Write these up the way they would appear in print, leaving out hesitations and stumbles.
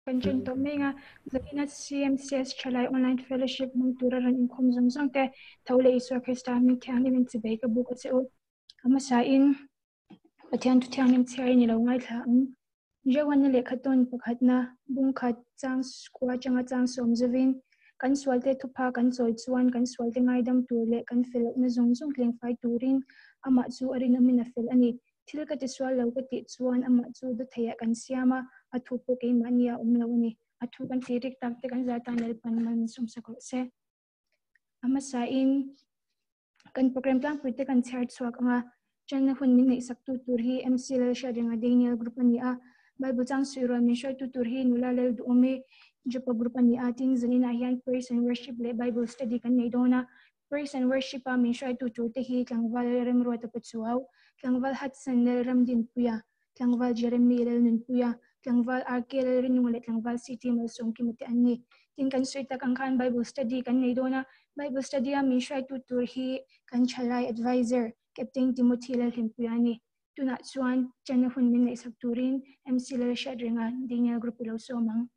Kanchen to menga zakina CMCS Ṭhalai online fellowship mung turaran inkom zong te thaule iswa Krista mi khyani min chibe ka buka cheu ama sa in pathian tu thiang nim chhai ni lo ngai thla jewan le khaton pakhatna bung khat chang skwa changa chang som zawin kan swalte thupa kan choi chuan kan swalte ngai dam tur le kan fel na zong tleng fai turin ama chu arin amina fel ani thil ka ti swal lo ka ti chuan ama chu du theya kan siama athu po ke mania umlawani athu kan tirik tak te kan zata nel pan man sum sakol se ama sa in kan program tlang puite kan chart swak anga chan hun min nei sak tu tur hi MC Lalhriatrenga Daniela group ani a Bible chang sawirual min shoi tu tur hi NlLalduhsaki Joba Group ani a tin zanina hian praise and worship le Bible study kan nei dona praise and worship a min shoi tu tur te hi tlangwal rem ro ta pachuaw tlangwal Hudson Lalhlimpuia tlangwal Jeremy Lalhlimpuia tlangwal RK Lalhrinung le tlangwal City Malsong Committe ani tin kan soi tak ang khan Bible study kan nei dona Bible study a min shoi tu tur hi kan Ṭhalai advisor Capt.Timothy Lalhlimpuia ani tuna chuan chana hun min nei sak turin MC Lalhriatrenga Daniela group lo somang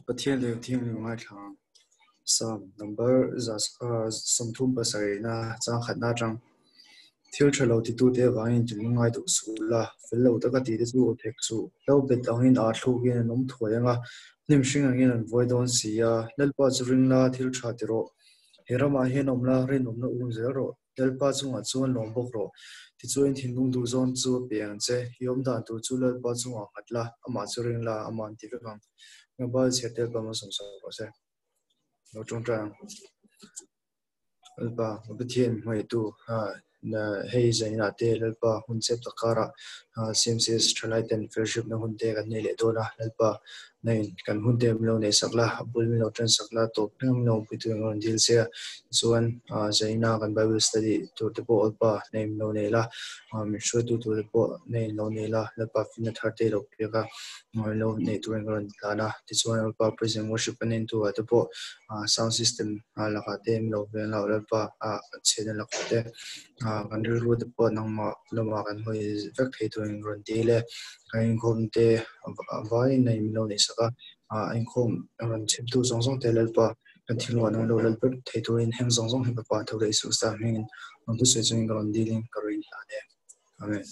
Pathian le thiam le ngai thang sam number zas samthum pasarina chang khatna chang thil thalo ti tu te wangin ngai tu sula fello taka ti te chu thek chu lo bet angin a thlukin nom thoyanga nim hring angin an voidon sia lalpa churingla thil tha ti ro herama henomla renomna zero lalpa chunga chuan lombok ro ti chuan thingdung du zon chu piang che yom dan tu chu lalpa chunga khatla ama churingla ama ti vekang ngabal setel pa ma samsa ro se no chongtang alpa obithien mai tu na hei zaina te lalpa hunchep takara CMCS Ṭhalai fellowship na hunte kan nei le dona lalpa nei kan hunte mlo nei sakla bul mlo tran sakla to peng mlo pitu ngon dil se chuan zaina kan Bible study to te po alpa nei mlo nei la mi shwe tu te po nei lo nei la lalpa fina tharte lo peka ngoi lo nei tu ngon lana ti chuan alpa praise and worship anin tu te po sound system la ka te mlo ven la lalpa chena la te kan ru te po nang ma lo ma kan hoi vek thei tu ngon dile kan khom te vai nei mlo nei saka anh khom ran chim tu song song te lalpa kan thilwa nang lo lalpa thei tu in heng song song he pa tho dei su sta heng on tu se chung ngon diling karin la ne amen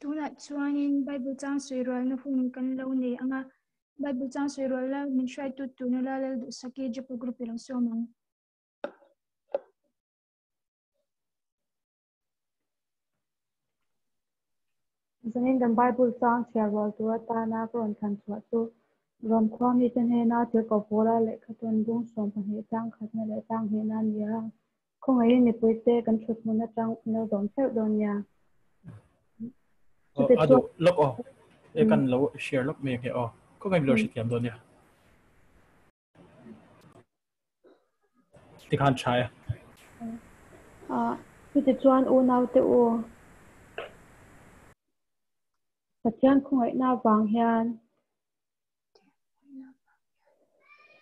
tuna chuan in Bible chang sawirual na hun kan lo nei anga Bible chang sawirual la min shoi tu tu NlLalduhsaki Joba Group lo somang zanin dan Bible chang sawirual tu ta na ron kan chwa tu ron khwam ni ten he na te ko pola le khaton bung som pa he chang khatna le chang he na nia khongai ni puite kan thut mun na chang no don fel don ya ado lok e kan lo share lok me ke ko ngai lo shi tiam don ya ti khan chaya te chuan u nau te u pathian khongai na wang hian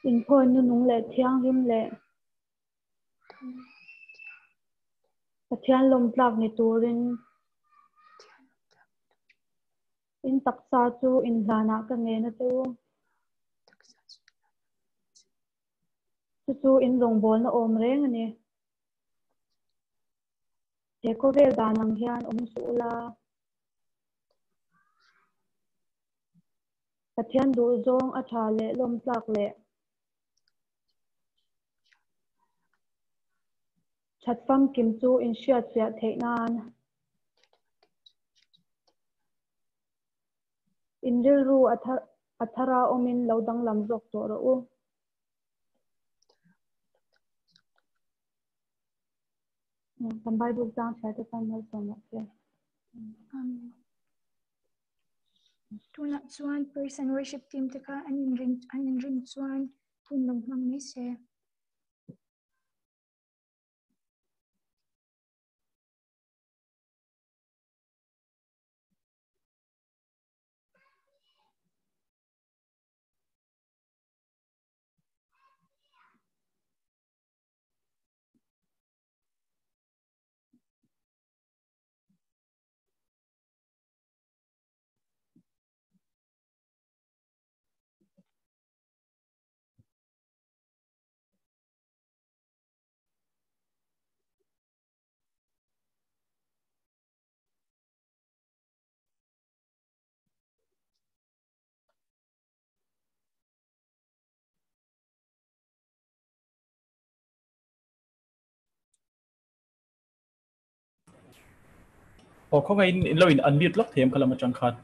in phoi nu nung le thiang rim le pathian lom tlak ni turin in taksa chu in hlana ka nge na tu chu in rong bol na om reng ani he ko vel danang hian su la pathian du zong a tha le lom tlak le chatfam kim chu in shiat sia theinan in ril ru athara omin lo dang lam zok to ro u kan Bible chang cha te kan mal som ke tuna chuan praise and worship team te ka anin ring chuan hun long mang ni se o ko ngai in lo in unmute lok them kala ma chang khat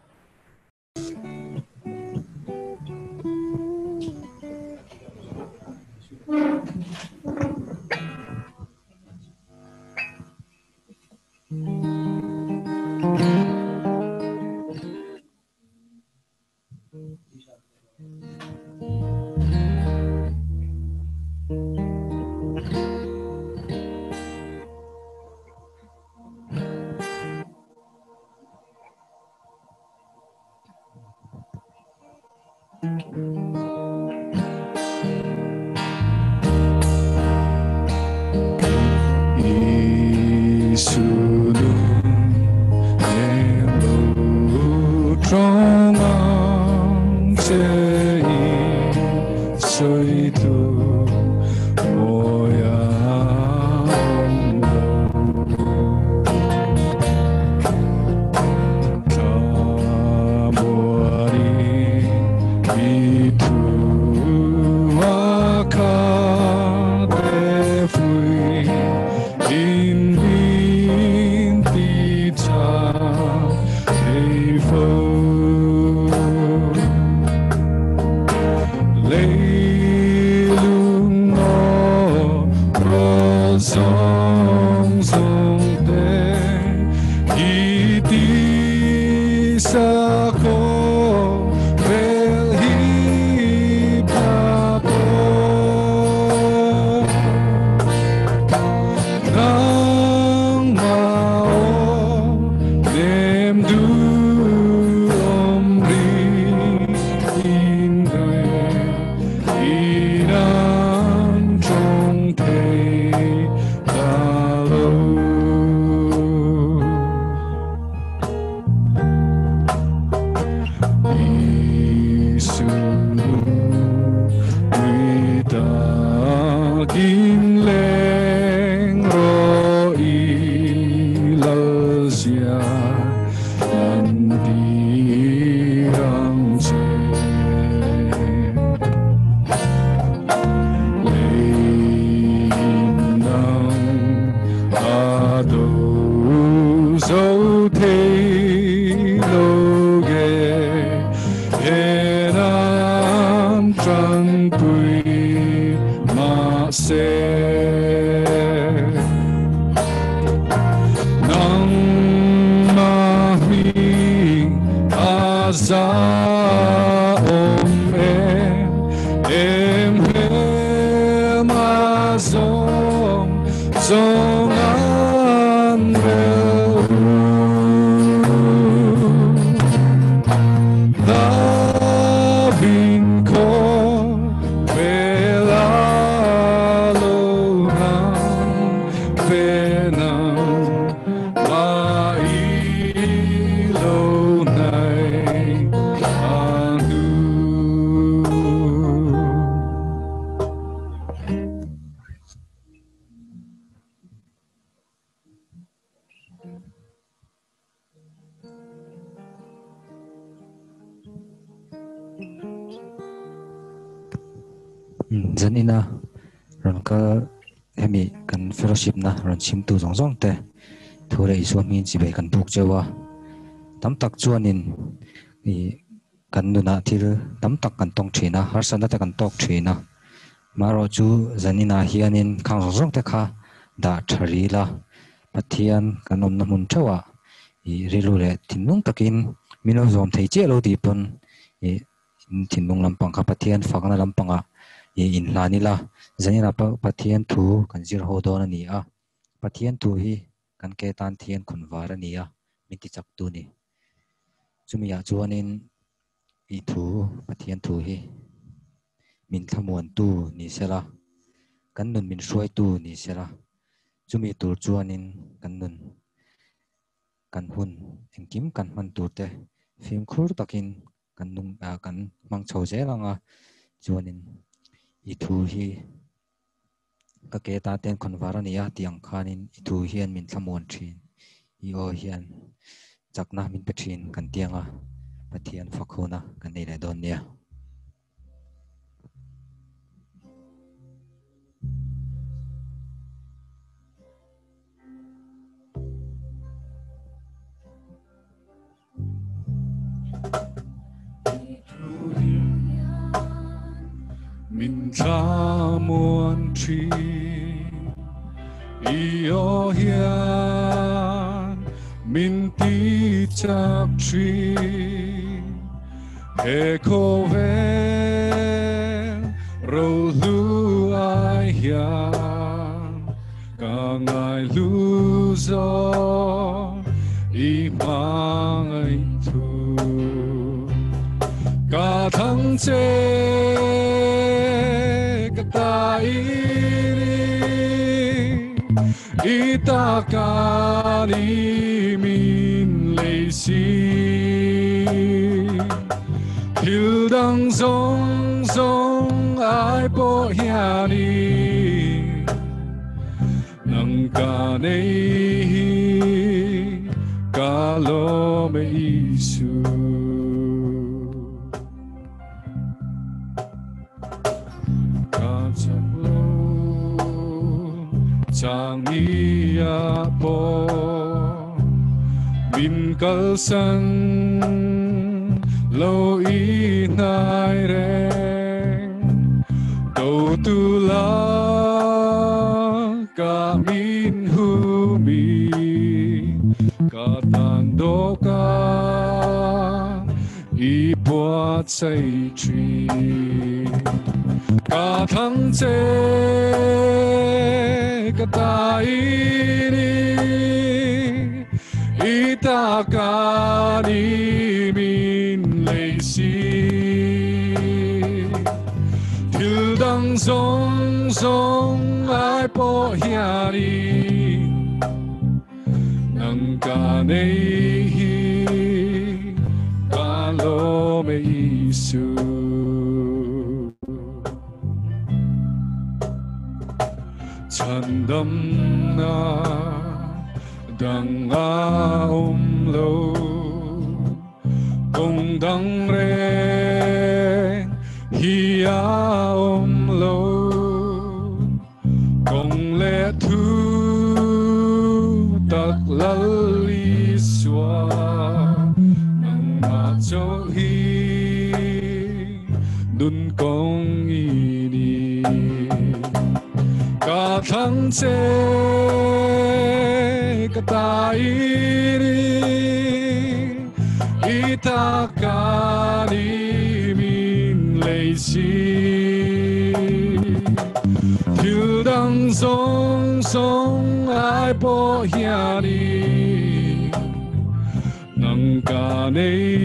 zanina ron ka hemi kan fellowship na ron chim tu zong zong te thore isu min chi be kan buk chewa tam tak chuanin i kan nu na thir tam tak kan tong thina har sana ta kan tok thina maro chu zanina hianin khang zong zong te kha da thari la pathian kan om na mun chawa i rilu le thinung takin mino zom thei che lo ti pon i thinung lampang kha pathian fakna lampanga in lanila zanina pathian thu kan zir ho don ani a pathian thu hi kan ke tan thian khunwar ani a minti chak tu ni chumi ya chuanin i thu pathian thu hi min thamuan tu ni sela kan nun min hruai tu ni sela chumi tur chuanin kan nun kan hun engkim kan man tur te phim khur takin kan nung kan mang chho je langa chuanin i thu hi ka ke ta ten khonwara nia tiang khanin i thu hian min thamuan thin i o hian chakna min pethin kan tianga pathian fakhona kan nei le don nia Min cha muôn tri io hian min ti chak tri he ko ven ro lu ai hian ka ngai lu zo i mang ai tu cả thăng chế cả ta ý ta cả đi min lệ si hiểu đang giống giống ai bỏ nhà đi nâng cả này cả lo mê Isu chang ia po min kal san lo i nai reng do tu la ka min hu mi ka tan do ka i po sai tri cả thăng chế cả ta ý ta cả đi min lệ si thiếu đăng giống giống ai bỏ nhà đi nâng cả này cả lo mê Isu Chandam na dang lo kong dang re hiya lo kong le thu tak lali swa nang ma cho hi nun kong ini cả thăng chế cả ta ý ta cả đi min lệ si thiếu đăng giống giống ai bỏ nhà đi nâng cả này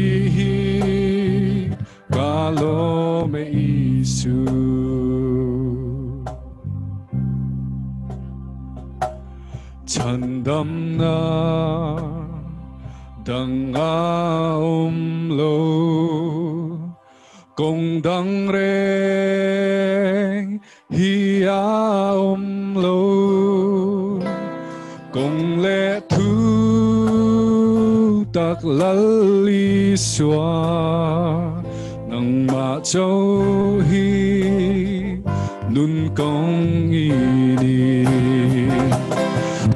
cả lo mê Isu Chandam na dang lo kong dang re hiya lo kong le thu tak lali swa nang ma châu hi nun kong ini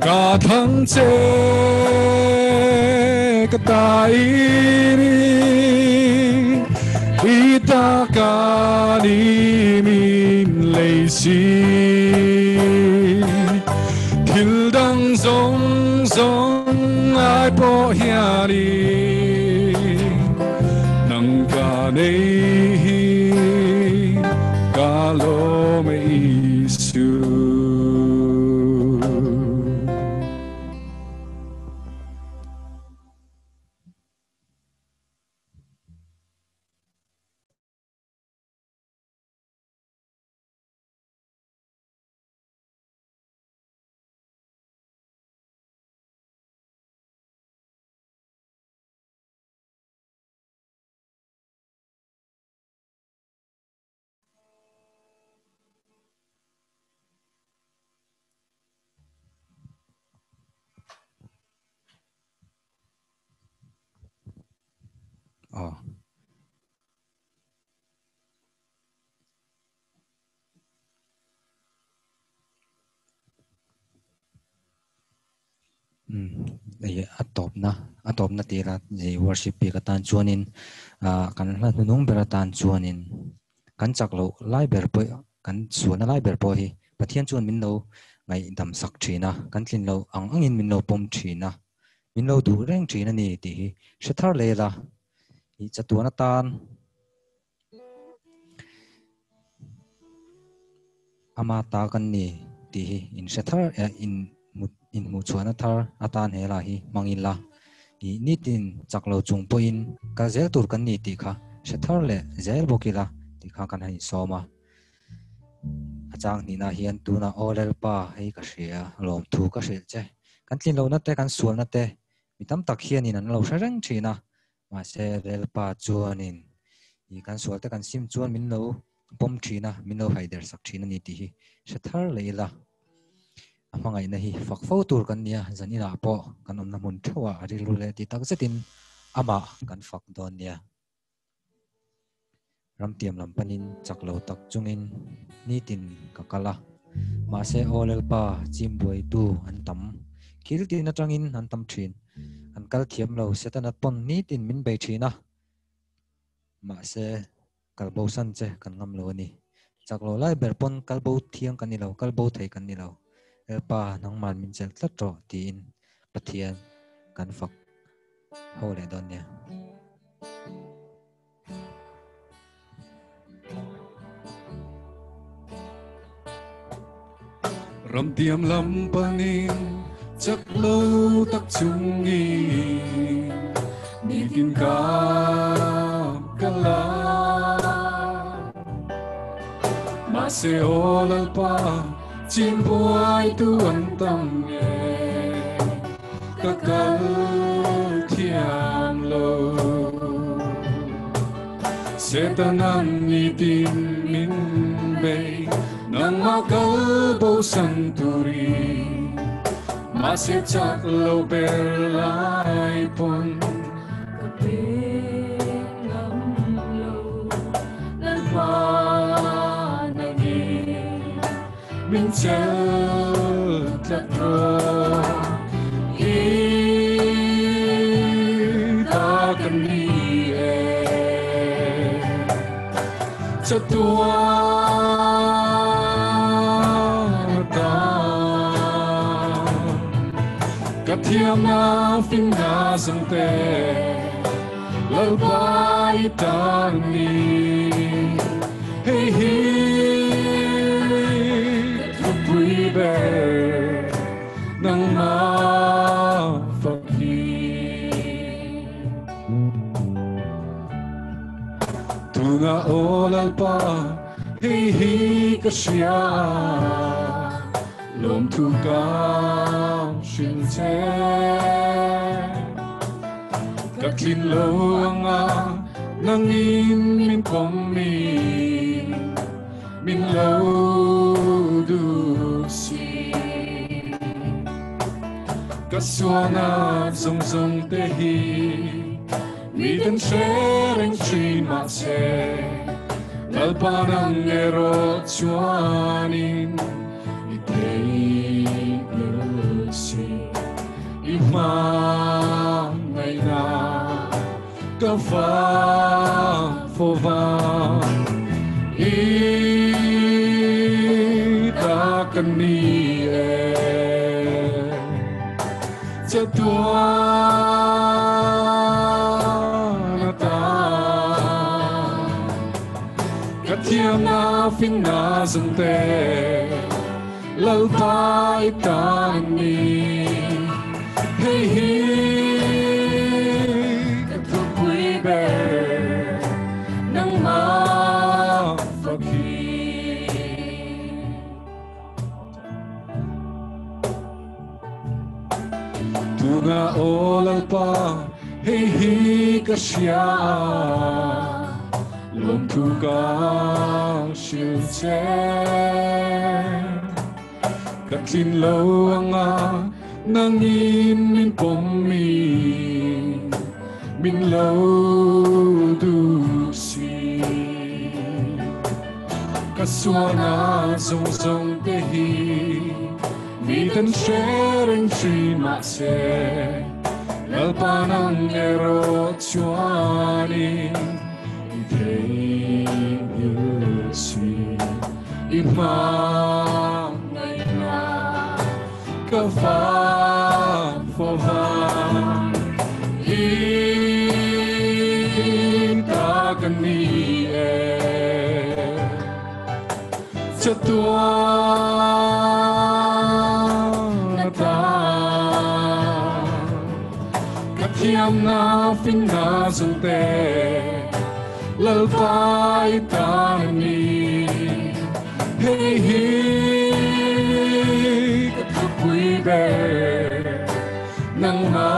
cả thăng chế cả ta ý ta cả đi min lệ si thiếu đăng giống giống ai bỏ nhà đi nâng cả này cả lo mê Isu atop na tira je worship pi katan chuanin kan hla nung beratan chuanin kan chaklo lai ber poi kan suana lai ber poi hi pathian chuan min lo ngai dam sak thina kan tlin lo angin min lo pom thina min lo du reng thina ni ti hi shathar lela hi chatuana tan ama ta kan ni ti hi in shathar in mu chuana thar atan hela hi mangila i nitin chaklo chung poin ka zel tur kan ni ti kha shathar le zel bokila ti kha kan hai soma achang ni na hian tu na olel pa hei ka hria lom thu ka hril che kan tlin lo na te kan sual na te mitam tak hian in an lo reng thina ma se rel pa chuanin i kan sual te kan sim chuan min lo pom thina min lo haider sak thina ni ti hi shathar leila amangai na hi fakfo tur kan nia zanina po kan omna mun thua ari lule ti tak zetin ama kan fak don nia ram tiam lam panin chaklo tak chungin nitin kakala ma se olel pa chimbuai tu an tam kilti na tangin an tam thin an kal thiam lo setana pon nitin min bei thina ma se kalbo san che kan ngam lo ni chaklo lai ber pon kalbo thiang kan ni lo kalbo thei kan ni lo pa nang man min chel tla tro tin pathian kan fak ho le don nia ram tiam lam panin chắc lâu tak chungi ni tin ka kala ma se olal pa chim buai tu an tam nge kakal thiam lo setanan ni tin min bay nang makal bo santuri ma se chak lo ber lai pon kapin ngam lo lan pa nagi min chel tlat ro i ta kan ni chatua thiam na fin na sang te lau bai tan ni hey tu pui ber nang ma fakhi tu na olal pa hey ka sia lom tu ka shin che katlin lo anga nangin min pom min lo du si kaswana zong zong te hi mi den sharing tree ma che lalpanang ero chuanin ma ngày na ca pha phô va i ta cần ni cha tua na ta ca thiam na fin na zung te lau tai ta ni hey tu pui ber nang ma fakhi tu na olal pa hey ka sia lom tu ka shil che katlin lo anga nangin min pom min lo du si kaswana zong zong te hi mi tan sharing tree mase lalpanang ero chuani ipei yusi imam na kavan fovan itagani chatua nata katiam na finna zulte lalpai tani hey hey katakui be nang ma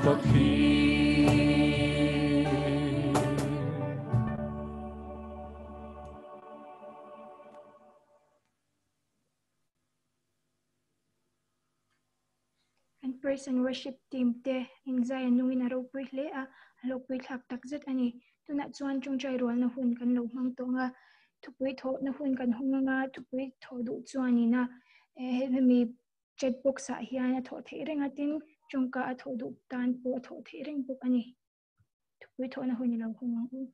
pakhi and praise and worship team te in Zion nungin araw puih le a halok puih hak takzet ani tuna chuan chung chai rol na hun kan lo mang to nga thupui tho na hun kan hunga nga thupui tho du chuan ina mi chatbox a hian a tho thei renga tin chungka a tho du tan po tho thei reng buk ani thupui tho na hun lo hunga u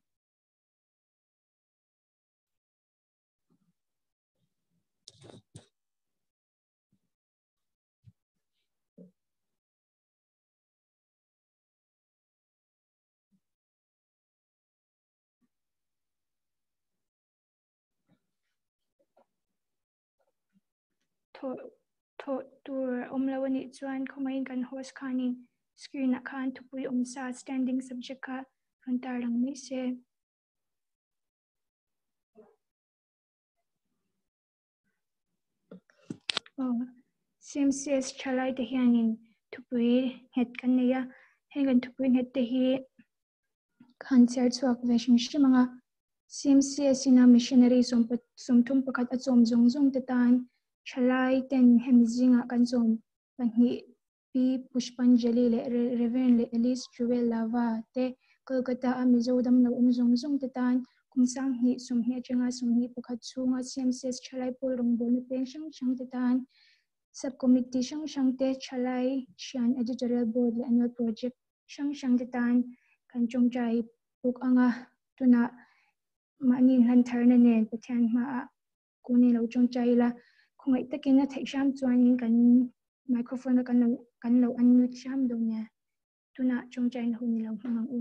tho tur omlawani chuan khomain kan host khanin screen a khan thupui omsa standing subject ka rantar lang mi se Cmcs Ṭhalai te hianin thupui het kan neya hengan thupui het te hi cancer chuak ve hring hrimanga Cmcs ina missionary somthum pakhat a chom zong zong te tan Ṭhalai ten hemzinga kan chom pahni pi pushpanjali le reverend le Alice Jewel lava te Kolkata a mizodam lo zong zong te tan kumsang ni somhni atanga somhni pakhat chunga Cmcs Ṭhalai Pâwl rongbol na peng shang te tan subcommittee shang te Ṭhalai Chian editorial board le annual project shang te tan kan chongchai puk anga tuna mani lanthar na nen pathian ma a kuni lo chongchai la khongai takin na thei sham chuanin kan microphone kan lo unmute sham do nya tuna chongchai na huni lo hmang u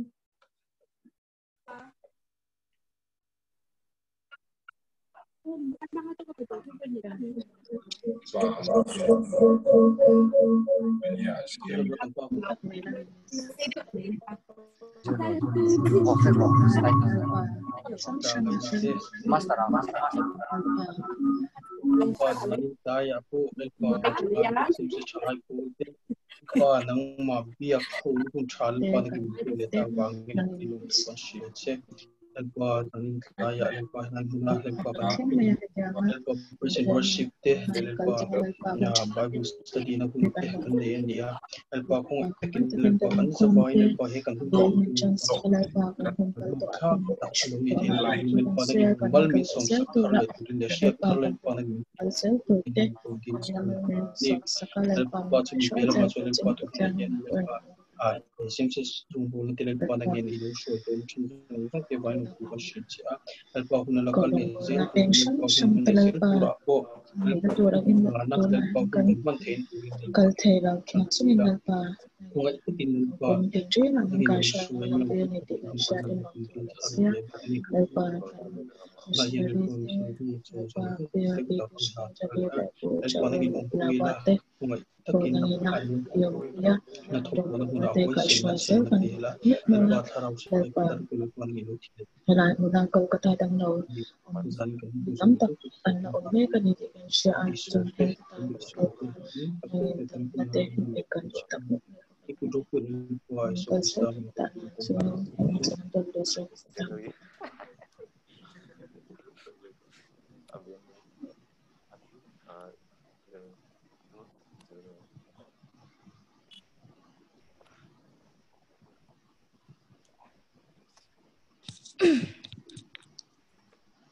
worship te Bible study na kun te kan le nia alpa kong takin alpa kan sabai alpa he kan hu kha alo mi the la alpa da ki bal mi som sak thar le tin le shep thar le pa na mi alpa chu mi pela ma chu alpa tu ke Cmcs tumbul tele pa na gen ilu show to chin jong te bai no ku shit cha alpa hun la kal le je alpa hun ne se pura ko Kolkata dang no nam tak an omme kan ni kan sha an chun te na te kan tak iku ku wa so sta so an don do so sta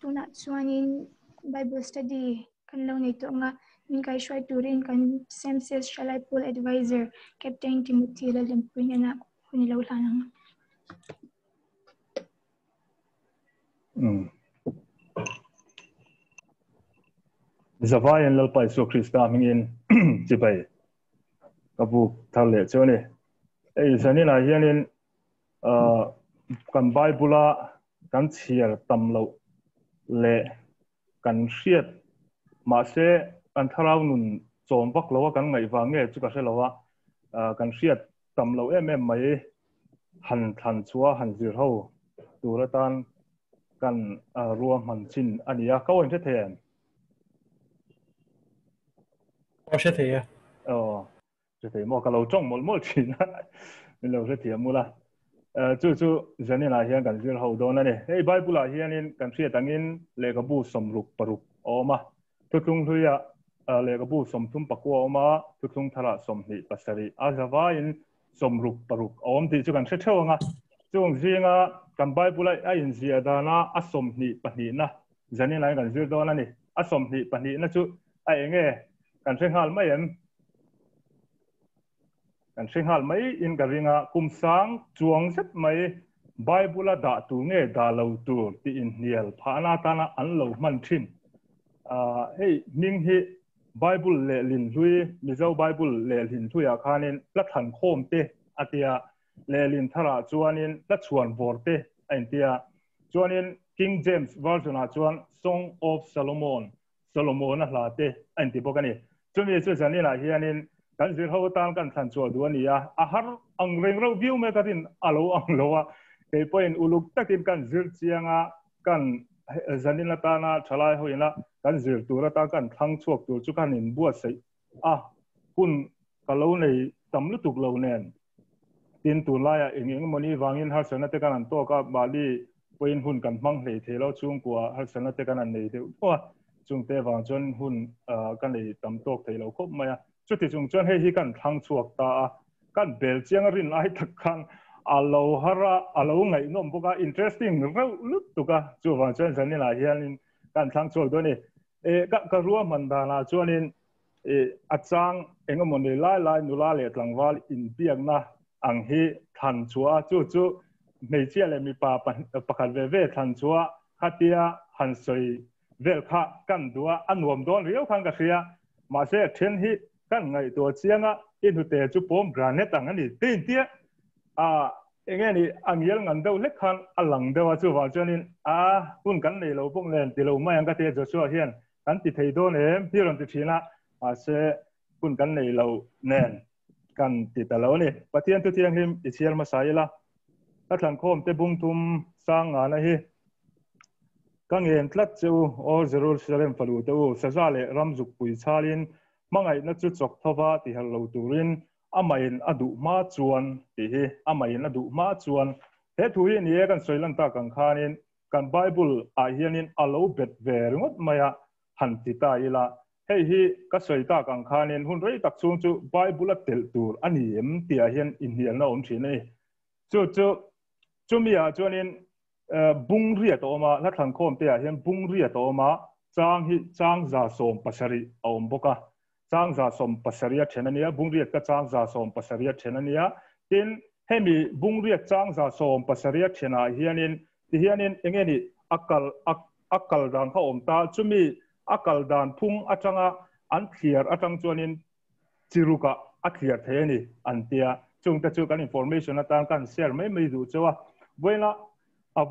tuna chuanin Bible study kan lo nei to nga min kai Hruaitu kan Cmcs Ṭhalai Pâwl advisor Capt.Timothy Lalhlimpuia na kunilo lanang. Zavai NlLalpai so Krista mingin chibai kabu thale chone ei sanina hianin kan Bible kan chiar tamlo le kan hriat ma se kan tharau nun chom vak lo kan ngai wange chu ka se lo kan hriat tamlo em mai han than chua han zir ho turatan kan ruam han chin ania ka on the then sẽ thế thế mà cái lâu trong một chuyện mình lâu sẽ thiệt mua la chú giờ này là hiện gần như hậu đó này hey Bible là hiện nên gần như tăng in lệ cái bu sầm rục paruk mà tôi tung thôi lệ cái bu sầm thum pakua mà tôi tung thara sầm ni pasari azava in sầm rục paruk thì chú gần sẽ theo nga chú riêng kan Bible là in gì đó na sầm ni pani na giờ này là gần như đó này sầm ni pani na chú nghe kan senghal mai kan senghal mai in garinga kumsang chuang set mai Bible da tu nge da lo tu ti in nial phana tana an lo man thin hey ning hi Bible le lin hlui mizo Bible le lin hlui a khanin la than khom te atia le lin thara chuanin la chuan vor te ain tia chuanin King James version a chuan Song of Solomon a hla te ain ti bokani chumi chu zani la hianin kan zir ho tan kan than chu du ania a har ang reng ro view me katin alo ang lowa ke point uluk takin kan zir chianga kan zani la tana thalai hoina kan zir tura ta kan thang chuak tu chu kan in buat sei hun kalo nei tam lu tuk lo nen tin tu la ya engeng moni wangin har sana te kan an to ka bali point hun kan mang hlei thelo chung kwa har sana te kan an nei de chung te wang chon hun kan nei tam tok thelo khop maya chuti chung chon hi kan thang chuak ta kan bel chiang rin ai thak khan alo hara alo ngai nom boka interesting ro lut tuka chu wang chon zani la hianin kan thang chuak do ni ka ruwa mandana chuanin achang engomon lai nula le tlangwal in piang na ang hi than chua chu nei chia le mi pa pakhat ve than chua khatia han soi vel kha kan dua anwam don riau khang ka sia ma se then hi kan ngai to chianga in hu te chu pom granite ang ani tin tia enge ni angial ngan do lek khan alang dewa chu wa chonin hun kan nei lo pong len ti lo mai ang ka te Joshua hian kan ti thei do ne piron ti thina ma se hun kan nei lo nen kan ti ta lo ni pathian tu tiang him ichial ma saila atlang khom te bung tum sang na hi kangen tlat chu o Jerusalem falu to sazale ramzuk pui chalin mangai na chu chok thowa ti hal lo turin amain adu ma chuan ti hi amain adu ma chuan he thu hi ni kan soilan ta kan khanin kan Bible a hianin alo bet ver ngot maya han ti ta ila hei hi ka soita kan khanin hun rei tak chung chu Bible tel tur ani em ti a hian in hial na om thine chu mi a chuanin bung ria to ma la thang khom te a hian bung ria to ma chang za som pasari om boka chang za som pasaria thenania bung ria ka chang za som pasaria thenania tin hemi bung ria chang za som pasaria thena hianin engeni akal dan kha om ta chumi akal dan phung atanga an thiar atang chuanin chiruka athiar theni antia chung ta chu kan information atang kan share mai du chawa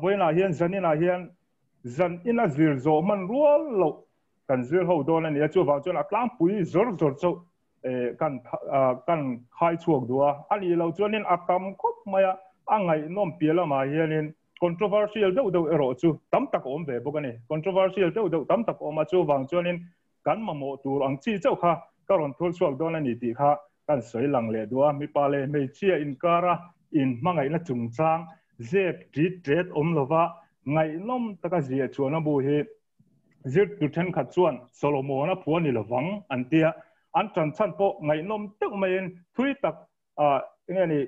voina hian zanina hian zan ina zir zo man rual lo kan zir ho don ani chu wa chon atlang pui zor chu kan khai chuak dua ani lo chuanin atam khop maya angai nom piala ma hianin controversial do ero chu tam tak om ve bokani controversial do tam tak oma chu wang chuanin kan mamo tur ang chi chau kha karon thul chuak don ani ti kha kan soi lang le dua mi pa le mei chia in kara in mangai na chung chang zet tret om lova ngai nom taka zia chuana bu hi zir tu then khat chuan Solomon a phuani lawang antia an chan chan po ngai nom tek main thui tak ngani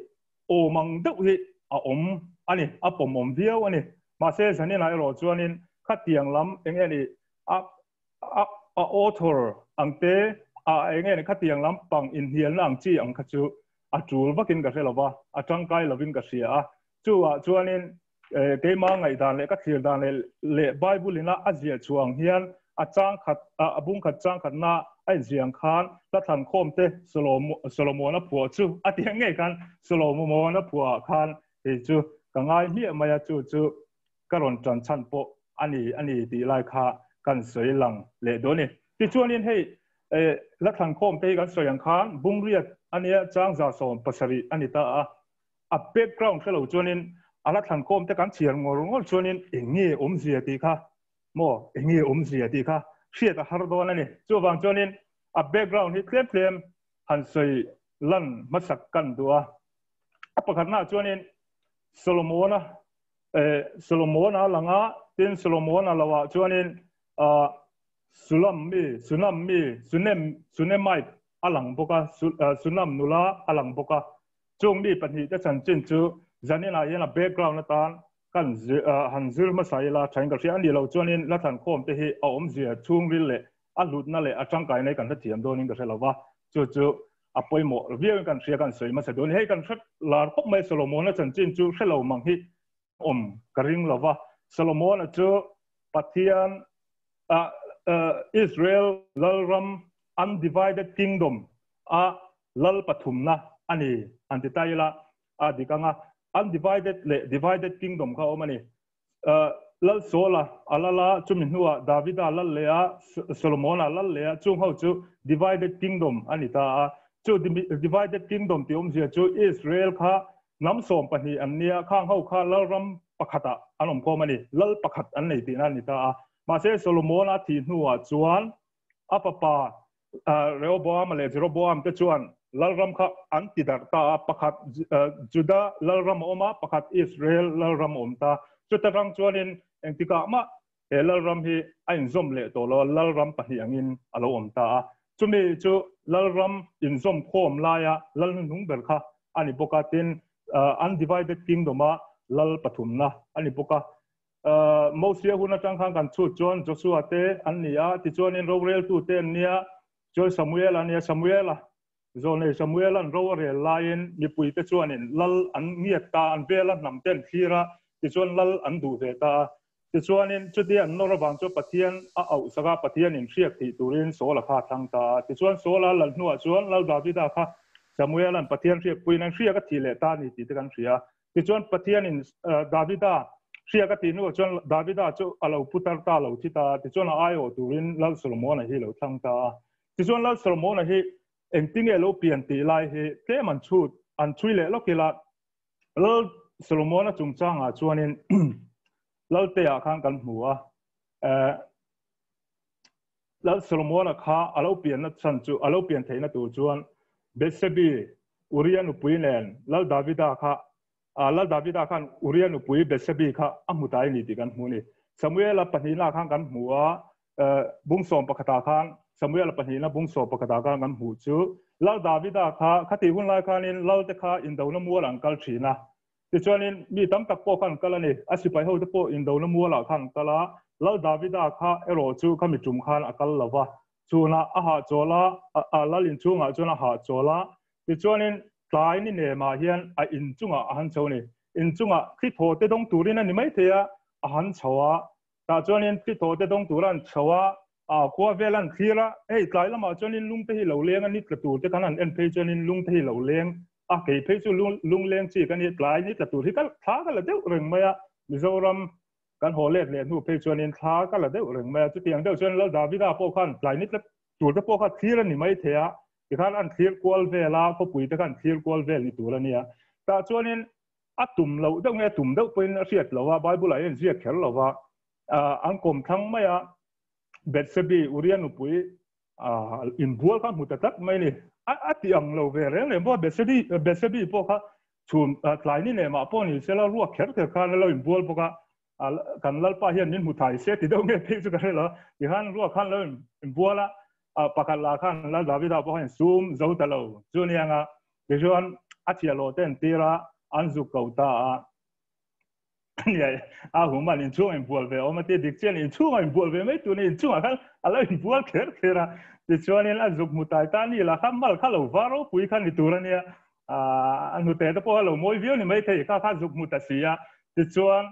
omang deuh hi a om ani a pom om viau ani ma se zani lai ro chuanin khatiang lam engani a author ang te enge ne khatiang lampang in hian lang chi ang khachu atul vakin ka selawa atang kai lovin ka sia chuanin keima ngai dan le ka thir dan le bible ina azia chuang hian achang khat abung khat chang khat na ai jiang khan la than khom te solomon na phu chu atiang nge kan solomon na phu khan he chu kangai mi maya chu karon chan chan po ani ti lai kha kan soi lang le do ni ti chuanin hei la than khom te kan soyang khan bung riat ania chang za som pasari anita a background khelo chuanin ala than khom te kan chiar ngor chuanin engi zia ti kha mo engi zia ti kha hriat a har do na ni chuwang chuanin a background hi tlem han soi lan masak kan duwa apakhat na chuanin solomona langa tin solomona lawa chuanin sunemite alang boka sunam nula alang boka chung mi pani ta chan chin chu zanina yana background na tan kan hanzir masaila triangle ri ani lo chuanin la than khom te hi a zia chung ri le a lut na le a tangkai nei kan thiam donin ka selawa chu apoi mo viau kan ria kan soi ma sa don hei kan thak lar khop mai solomon na chan chin chu khelo mang hi karing lova solomon chu pathian Israel lalram undivided kingdom lal pathumna ani antitaila adikanga undivided le divided kingdom ka omani lal sola alala chuminhua davida lal lea solomona lal lea chung ho chu divided kingdom anita chu divided kingdom ti zia chu Israel kha nam som pani annia khang ho kha lalram pakhata anom ko mani lal pakhat an nei ti anita ma se solomona thi nuwa chuan apapa rehoboam le jeroboam te chuan lalram kha antidar ta pakhat juda lalram oma pakhat Israel lalram omta chutarang chuanin engtika ma lalram hi ain zom le to lo lalram pahi angin alo omta chumi chu lalram in zom khom laya lal nung ber kha ani boka tin undivided kingdom lal pathumna ani boka Moses huna chang khang kan chu chuan Joshua te ania ti chuanin Rorel tu te ania Joy Samuel ania Samuela zone Samuel an Rorel lain mi pui te chuanin lal an ngiat ta an vela nam ten thira ti chuan lal an du ve ta ti chuanin chuti an nor bang chu pathian a au saka pathian in riak thi turin sola kha thang ta ti chuan sola lal nuwa chuan lal davida kha Samuel an pathian riak puin an riak a thi le ta ni ti te kan ria ti chuan pathian in davida ria ka ti nu chuan davida chu alo putar ta lo thi ta ti chuan ayo turin lal solomon hi lo thang ta ti chuan lal solomon hi engtinge lo pian ti lai hi te man chut an chui le lokila lal solomon chung changa chuanin lal te a khang kan hmuwa lal solomon kha alo pian na chan chu alo pian theina tu chuan besebi urian upuinen lal davida kha lal davida khan urian upui besebi kha amutai ni ti kan hmuni samuel panina khang kan hmuwa bungsom pakhata khan samuel panina bungsom pakhata khan kan hmu chu lal davida kha khati hun lai khanin lal te kha indona mual ankal thina ti chuanin mi tam tak po khan kalani asipai ho te po indona mual khan kala lal davida kha ero chu khami tum khan akal lawa chuna aha chola lalin chunga chuna ha chola ti chuanin tlai ni ne ma hian a in chunga han choni in chunga khi tho te dong turin ani mai thea a han chawa ta chuanin khi tho te dong turan chawa a kwa velan khira ei tlai lama chuanin lung te hi lo leng ani tla tur te kan an en phei chuanin lung te hi lo leng a ke phei chu lung leng chi kan ni tlai ni tla tur hi kal tha kala deuh reng maya mizoram kan holet le nu phei chuanin tha kala deuh reng maya chu tiang deuh chuan lal davida po khan tlai ni tla tur te po kha thira ni mai thea ikhan an thir kwal vela ko pui te kan thir kwal vel ni turania ta chuanin atum lo deuh nge tum deuh poin a riat lowa bible ai riat khel lowa an kom thang maya betsebi urian upui in bual kha muta tak mai ni ati ang lo ve reng le bo betsebi po kha chum tlai ni ne ma po ni sela ruak kher kher khan lo in bual po ka kan lalpa hian nin muthai se ti deuh nge phei chu ka lo ikhan ruak khan lo in buala pakala khan la davida po han sum zotalo junianga bejon atialo ten tira anzu kauta เนี่ยหัวมันอินช่วงอินบัวเวอมาตีดิกเจนอินช่วงอินบัวเวไม่ตัวนี้อินช่วงอะไรอินบัวเขินติดชวนนี่ละจุกมุตายตานี่ละข้ามmalข้าเราฟาโร่ปุยขันนี่ตัวเนี่ยอันนู้นแต่ตัวเราโมยวิวนี่ไม่ใช่ข้าจุกมุตเสียติดชวน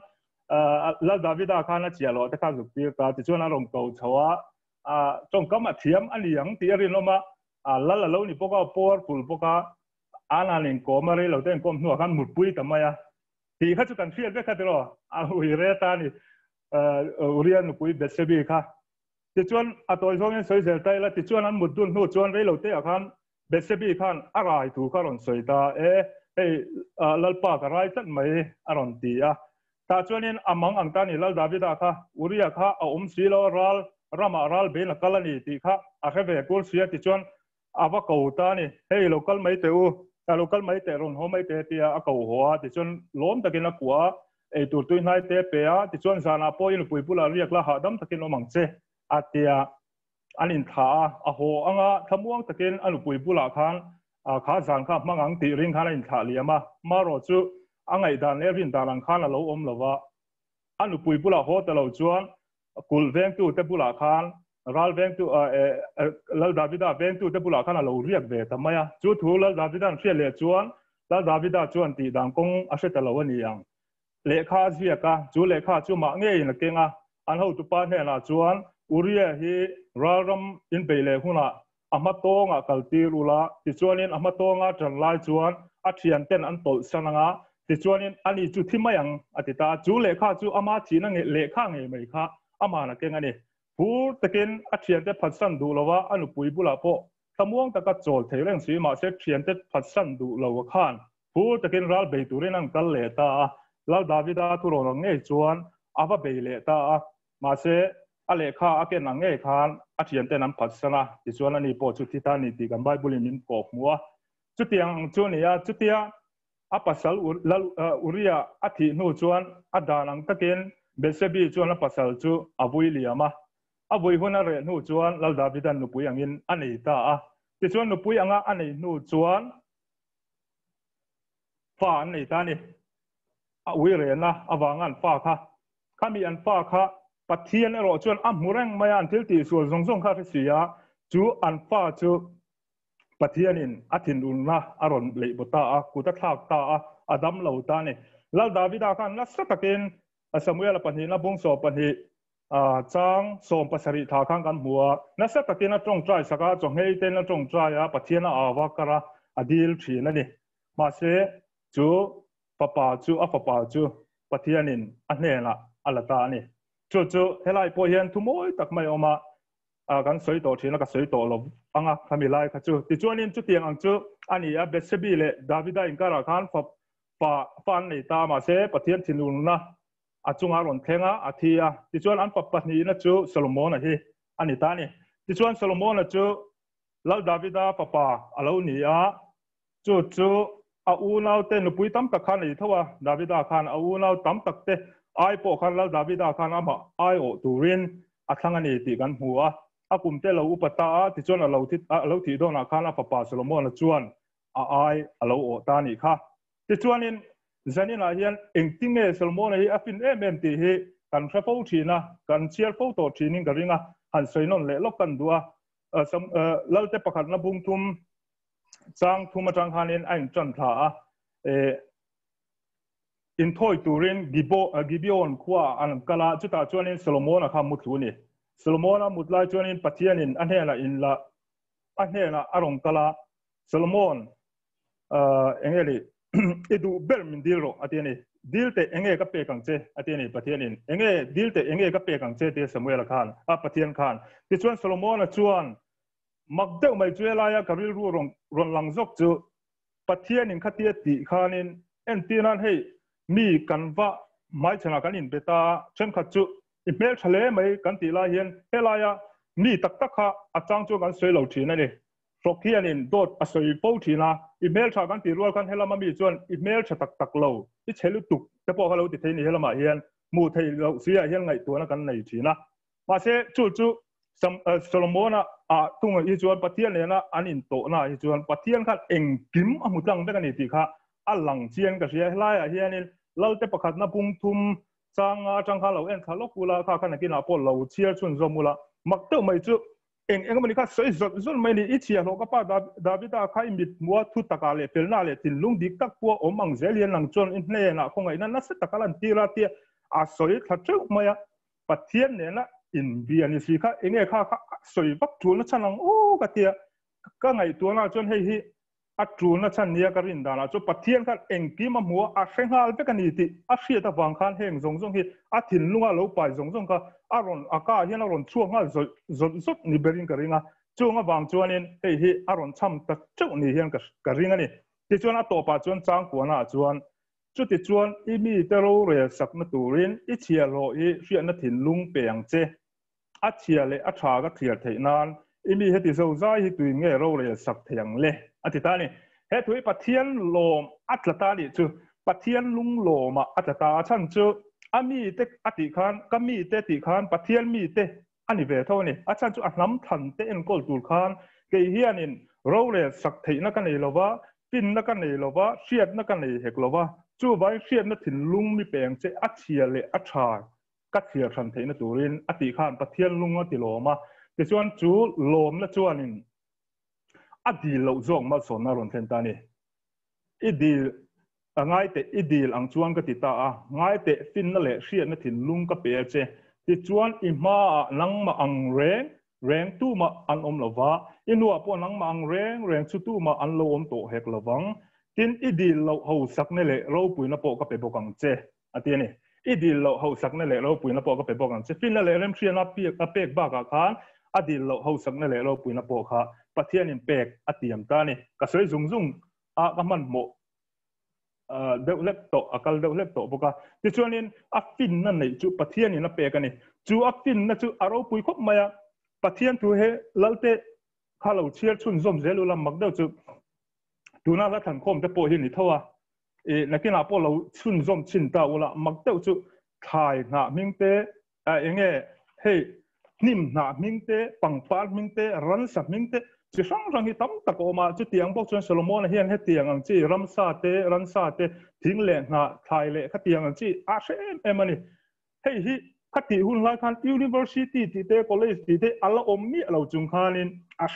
แล้วดาวิดาข้าน่าเจียโลแต่ข้าจุกตีก็ติดชวนอารมณ์เก่าชัวจงก็มาเทียมอันนี้ยังตีอะไรน้องมาแล้วเรานี่พวกเราปวดปุ่นพวกเราอันนั้นเองก็มาเรื่องเราเต้นก็หัวกันหมุดปุยทำไมที่เขาจะกันเฟียดไปกันตลอดอุยเรตานี่อุเรียนปุยเบสเซบีค่ะที่ชวนตัวช่วงนี้สวยเสียใจแล้วที่ชวนนั้นหมุดดุนหัวชวนเรื่องเราเต้อาคันเบสเซบีคันอะไรถูกเขาหล่นสวยตาลัลปากอะไรจัดไม่อารมณ์ตีแต่ชวนนี้มังอังตานี่ลัลดาวิดาค่ะอุริยาค่ะสีโลรัลรามารัลเบนกัลนี่ตีค่ะอาเวกุลเสียที่ชวนว่าเก่าตานี่โลกัลไม่เตอแต่โลกัลไม่เตะรอนหัวไม่เตะที่เก่าหัวที่ชวนล้มตะกินนักหัวตัวตุยนายเตะเปียที่ชวนสานาปอยนปุยปุลาเรียกละหาดำตะกินอมังเซอาเตียอันอินท่าหัวอ่ะทำว่างตะกินอันปุยปุลาคันข้าสังข้ามังอังตีริงคันอินท่าเลียมารอจูอังไอดานเลวินดารังคันเราอมละว่าอันปุยปุลาหัวแต่เราชวนกุลเวงตูเตปุลาคันรัลเวงตูลัลดาวิดาเวงตูเตปุลาคันเราเรียกเวทำไมจูทูลัลดาวิดาเชียเลชวนลัลดาวิดาชวนตีดังกงอาเชตเราวันนี้ยังเลขาเสียกะจูเลขาจูมาเงี้ยนักเก่งอันเขาตุปาเนี่ยนะชวนอุริยฮีรารัมอินเปเลหุนะอามาโตงะกัลตีรุละที่ชวนนี้อามาโตงะจันไลชวนอัฐิยันเต้นอันโตสนังะที่ชวนนี้อันนี้จุดที่ไม่ยังอธิตาจูเลขาจูอามาทีนั่งเลขาเงี้ยไม่ค่ะอามานักเก่งอันนี้ผู้ตะกินอัฐิยันเต้พัดสันดูละว่าอนุปุยบุลาโปสมองตะกัดโจลเทเรื่องสีมาเสกเทียนเต้พัดสันดูละว่าข้านผู้ตะกินรัลเบตุเรนังกัลเลตาแล้วดาวิดาทุรนงเงยชวนอาว่าเบเลตามาเสอเลขาอาเกนังเงยขานอาเทียนเตนันพัฒนาที่ชวนอันนี้พอจุดที่ตานิติกันไบบุลิมินกอกมัวจุดที่ยังชวนนี้จุดที่อาปัสสลอุริยาอาทินูชวนอาดานังตะเกนเบสบีชวนอาปัสสลจูอาบุยเลียมาอาบุยหัวนาเรนูชวนแล้วดาวิดานุปุยยังอินอันนี้ตาที่ชวนนุปุยยังอันนี้นูชวนฟ้าอันนี้ตานี่วิเรนะอวางันฟ้าค่ะข้ามีอันฟ้าค่ะปัทเทียนเราชวนมูเร่งไม่อันทิลตีส่วนทรงข้าพิเศษจูอันฟ้าจูปัทเทียนินอาทินอุนนะอารอนเลบตากุตทักตาอดัมเหล่าตานี่แล้วดาวิดากันนัสตะเกนสมุเอลปัญหาบงโซปัญหาจางสมปัสริธาข้างกันหัวนัสตะเกนจงใจสักจงให้เต้นจงใจปัทเทียนอาวากระอดีลชีนั่นนี่มาเสจูปปาจูอัปปาจูปัทยานินอันเนละอัลตานี่จูเฮลัยพอเห็นทุ่มโอยตักไม่ออกมากันสวยโตทีนักสวยโตลงอังอ่ะทำมีไล่ขจูที่จวนนินจุดเตียงอังจูอันนี้เบสบีเลดาวิดาอินการาคันฟันนี่ตามาเสปัทยานทินุนนะอาจุงอารอนเทงะอาทิยาที่จวนอันปัตนี่นะจูโซโลมอนนะที่อันนี้ตานี่ที่จวนโซโลมอนนะจูแล้วดาวิดาปาอาลูนี่จูอูนาวเตนุปุยตั้มตะขันอีทว่าดาวิดาขันอูนาวตั้มตักเตไอโปขันแล้วดาวิดาขันอามาไอโอตูรินอัทางนี้ตีกันหัวอากุมเตเราอุปตาที่จวนเราที่โดนขันอาปาโซโลมอนจวนไอเราโอตานี่ค่ะที่จวนนี้จันนี่นะเฮียนเองติ้งเอโซโลมอนที่ฟินตีเฮกันเฟอทีนะกันเชียร์โฟโต้ทีนิ่งกันริงหันใส่นนเละลบกันดัวเราจะประคันนับบุ้งทุ่มจางทุ่มจางฮันเองไอ้จันทราอินทอยตูรินกิบยอนขวาอันกลาจุดตาจวนนี้โซโลมอนนะครับมุดลุนี่โซโลมอนมุดไล่จวนนี้ปัทยานินอันเฮละอินละอันเฮละอารมณ์กลาโซโลมอนเองเลยดูเบลมินดิโรอันนี้ดิลเตเองกับเปกังเจอันนี้ปัทยานินเองดิลเตเองกับเปกังเจเดสมุเอลคานปัทยานคานที่จวนโซโลมอนจวนมักเดาไม่ช่วยลายกับริลรอนหลังจกจูปัทยานินขัดเตียติคานินเอ็นตีนั้นให้มีกันว่าไม่ชนะกันอินเบต้าเช่นขัดจูอีเมลทะเลไม่กันตีลายเห็นเฮลายมีตักค่ะอาจารย์จูกันสวยเหล่าทีนั่นเองฟลอกเฮียนินโดดสวยปูทีนะอีเมลชากันตีรัวกันเฮลามามีจวนอีเมลชะตักเหล่าที่เชลุตุกแต่พอเขาเราติดเทนี่เฮลามาเห็นมูเทเราเสียเห็นไงตัวนั้นกันในทีนะมาเสจูโซโลมอนตุงอีจวนปัทยานเนี่ยนะอันอินโตนะอีจวนปัทยานขัดเองกิมอามุตังเบกันนี่ตีค่ะอัลลังเชียนกับเสียลายเฮียนิน lalte pakhat na pung thum changa changkha lo en thalo kula kha khana kina po lo chiar chun zomula makto mai chu eng mani kha soi zon mai ni ichia lo ka pa davida khai mit muwa thu taka le pelna le tin lung dik tak po omang zelian lang chon in ne na khongai na na se takalan tira tia a soi thacheu maya pathian ne na in biani si kha enge kha soi bak tu na chanang o ka tia ka ngai tu na chon hei hi a tu na chan nia ka rin da na chu pathian kha eng ki ma muwa a hrengal pe ka ni ti a hria ta wang khan heng zong hi a thin lunga lo pai zong ka aron aka hian aron chuanga zot ni berin ka ringa chunga wang chuanin hei hi aron cham ta cheu ni hian ka ringa ni ti chuan a to pa chuan chang ko na chuan chu ti chuan I mi te ro re sak na turin I chia ro I hria na thin lung peng che a chia le a tha ka thiar thei nan I mi heti zo zai hi tui nge ro re sak theng le ati ta ni he thui pathian lom atlata ni chu pathian lung loma atata chan chu ami te ati khan kami te ti khan pathian mi te ani ve tho ni a chan chu a hlam than te en kol tur khan ke hianin ro re sak thei na ka nei lova pin na ka nei lova hriat na ka nei hek lova chu vai hriat na thin lung mi peng che a chia le a tha ka thia than thei na turin ati khan pathian lunga ti loma ti chuan chu lom na chuanin adi lo zong ma son na ron thlen ta ni idil angai te idil ang chuan ka ti ta a ngai te fin na le hriat na thin lung ka pe che ti chuan I ma nang ma ang reng tu ma an om lova inua po nang ma ang reng chu tu ma an lo om to hek lovang tin idil lo ho sak ne le ro pui na po ka pe bokang che ati ni idil lo ho sak ne le ro pui na po ka pe bokang che fin na le rem hriat na pek ba ka khan adil lo ho sak ne le ro pui na po kha pathian in pek atiam ta ni ka soi zung a ka man mo deuh laptop akal deuh laptop boka ti chuanin a fin na nei chu pathian in a pek ani chu a fin na chu aro pui khop maya pathian thu he lalte khalo chiar chun zom zelu lam mak deuh chu tuna la than khom te po hi ni thowa e nakina po lo chun zom chin ta ula mak deuh chu thai na mingte a enge hey nim na mingte pangpal mingte ran sak mingte chi sang hi tam tak oma chu tiang bok chuan solomon hian he tiang ang chi ramsa te ransa te thing le na thai le kha tiang ang chi a em ani hei hi khati hun lai khan university ti te college ti te ala om mi alo chung khanin a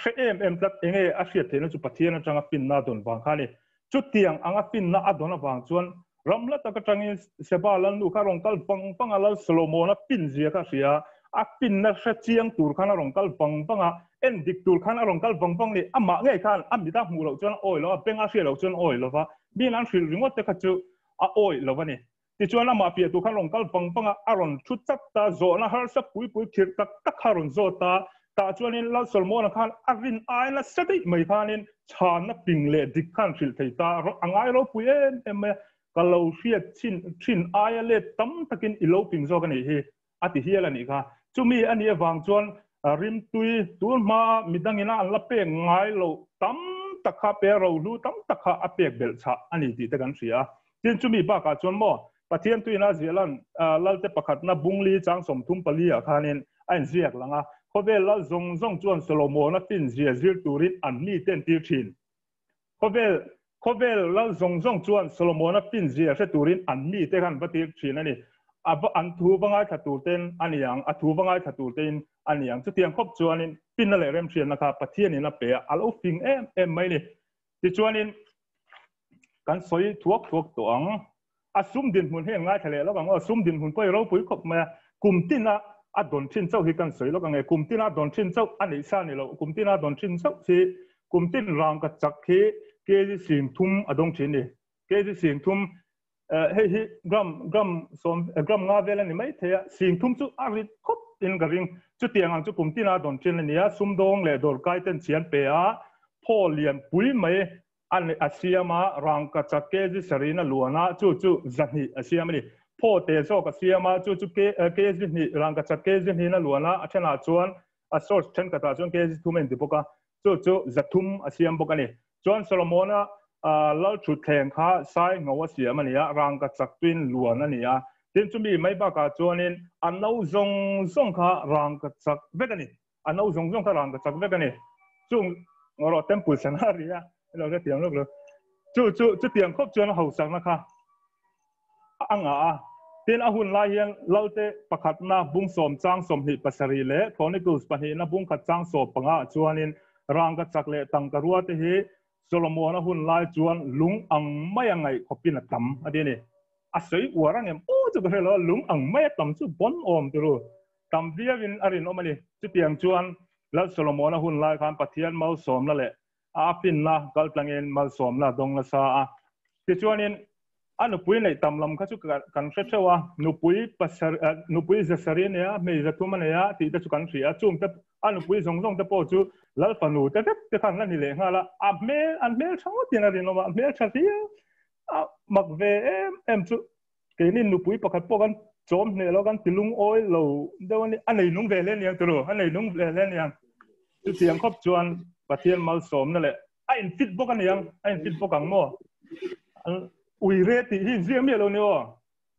em tlak enge a hriat theina chu pathian atanga pin na don wang khani chu tiang anga pin na adona wang chuan ramla taka changi seba lan lu kha rong kal pang ala solomon a pin zia ka ria a pin na hra chiang tur khana rong kal panga en dik tur khana rong kal pang ni ama ngai khan amita mu lo chuan oi lo penga hria lo chuan oi lo wa bin an hril ringot te kha chu a oi lo wa ni ti chuan ama pia tu khan rong kal panga aron thu chat ta zo na har sa pui thir tak kharon zo ta chuan in la solomon khan arin ai la sati mai khanin chan na ping le dik khan hril thei ta angai ro pui em kalau hriat chin ai le tam takin ilo ping zo ka ni hi ati hiala ni kha chumi ani awang chuan rim tui tur ma midangina an la pe ngai lo tam takha pe ro lu tam takha a pek bel cha ani ti te kan ria tin chumi ba ka chuan mo pathian tuina zealan lalte pakhat na bungli chang som thum pali a khanin an ziak langa khovel la zong chuan solomon na tin zir turin an mi ten tir thin khovel la zong chuan solomon na tin zia se turin an mi te kan batir thin ani aba an thu bangai thatu ten aniang a thu bangai thatu ten aniang chu tiang khop chuanin pin na le rem thian na kha pathian in a pe alo fing em mai ni ti chuanin kan soi thuak to ang asum din hun he ngai thale lo bang asum din hun poi ro pui khop ma kumtina a don thin chau hi kan soi lo nge kumtina don thin chau ani sa ni lo kumtina don thin chau si kumtin rang ka chak khi ke ji sim thum adong thin ni ke ji sim thum hei hi gram nga vela ni mai thea sing thum chu arit khop in garing chu tiang ang chu kumtina don thin ania sumdong le dor kai ten chian pe a pholian pui mai an asiama rang ka chake ji sarina luana chu zani asiama ni pho te so ka siama chu ke ji ni rang ka chake ji ni na luana athana chuan a source chen ka ta chuan ke ji thumen ti poka chu zathum asiam pokani chuan solomona lal thu theng kha sai ngawa siam ania rang ka chak twin luan ania tin chumi mai ba ka chuanin anno zong kha rang ka chak vekani anno zong kha rang ka chak vekani chung ngoro temple scenario lo ke tiang lo chu tiang khop chuan ho sang na kha anga tin ahun la hian laute pakhat na bung som chang som hi pasari le chronicles pahi na bung khat chang so panga chuanin rangka chakle tangkarua te hi solomon ahun lai chuan lung ang mai angai khopin tam adini asoi warang em o chu belo lung ang mai tam chu bon om turu tam viawin arin omani chu tiang chuan la solomon ahun lai khan pathian mau som la le a pin na kaltlangin mal som la dong la sa a ti chuanin anupui nei tamlam khachu kan hrethewa nupui zasari ne a mei zathuma ne a ti ta chu kan thria chung ta anupui zongjong ta po chu lalpanu te khan la ni le ngala a mel thaw tina rin wa mel thria a makve em chu ke ni nupui pakhat po kan chom ne lo kan tilung oi lo dewani anei nung ve len yang tro anei nung ve len yang chu tiang khop chuan pathian mal som na le a in fit bo kan yang a in fit bo kang mo uireti hi ziamia lo neo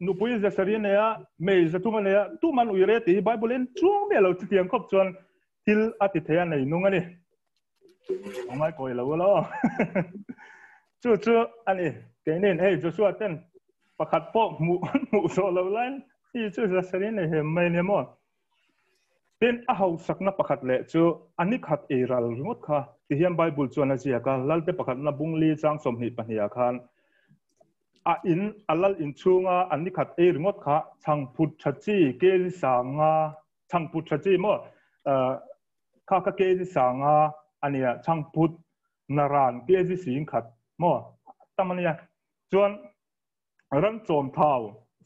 nupui zasari ne a mei zathuma ne a tu man uireti bible en chuang me lo tiang khop chuan til ati thea nei nung ani ongai koi lo chu ani kenin hey joshua ten pakhat po mu so lo lain hi chu zasari ne he mai ne mo ten a hau sakna pakhat le chu ani khat eral ringot kha ti hiam bible chuan a zia ka lalte pakhat na bungli chang som hi pahnia khan a in alal in chunga ani khat e ringot kha changput thachi ke sanga changput thachi mo kha ke sanga ania changput naran ke sing khat mo tamania chuan ran chom thau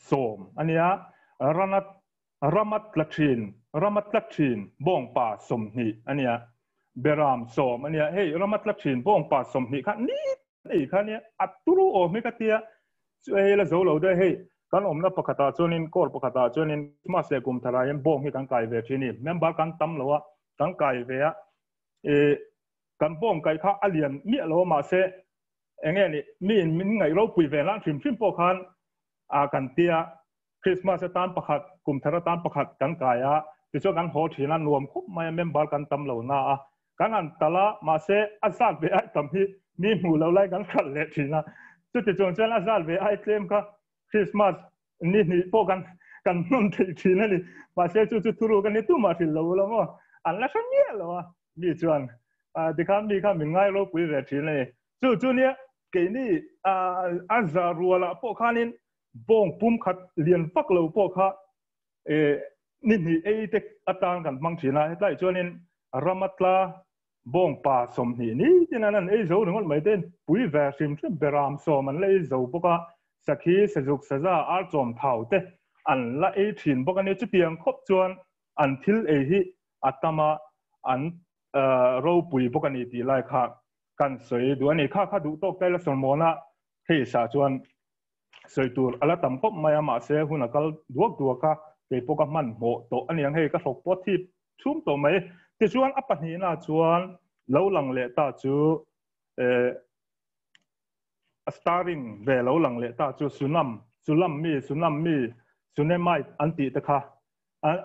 som ania ramat lathin bong pa som ni ania beram som ania hey ramat lathin bong pa som ni kha ni ei kha ne aturu o me ka tia ei la zo lo de hey kan omna pakhata chuanin kor pakhata chuanin ma se kum thara yam bong hi kan kai ve thini member kan tam lowa kan kai ve a kan bong kai kha alian mi lo ma se enge ni min ngai ro pui ve la thim po khan a kan tia Christmas tan pakhat kum thara tan pakhat kan kaya ti chu kan ho thina nuam khup mai member kan tam lo na a kan an tala ma se azat ve ai tam hi ni mu lo lai kan khal le thina chu ti chong chen azat ve ai claim ka Christmas ni po kan non thina ni ma se chu thuru kan ni tu ma thil lo mo an la san ye lo a mi chuan ti kan mi kha min ngai lo pui ve thina ni chu ni ke ni azaruala po khanin bong pum khat lian pak lo po kha ni te atang kan mang thina lai chuanin ramatla bong pa som ni tinanan ei zo ringol mai ten pui ve sim chu beram som an lei zo poka sakhi sajuk saza ar chom thau te an la ei thin boka ni chu tiang khop chuan an thil ei hi atama an ro pui boka ni ti lai kha kan soi du ani kha du tok tai la somona hei sa chuan soitur ala tam khop maya ma se huna kal duaka ke poka man mo to aniang hei ka thok po thi thum to mai ti chuan apani na chuan lo lang le ta chu starring ve lo lang le ta chu sulam mi sunemai anti ta kha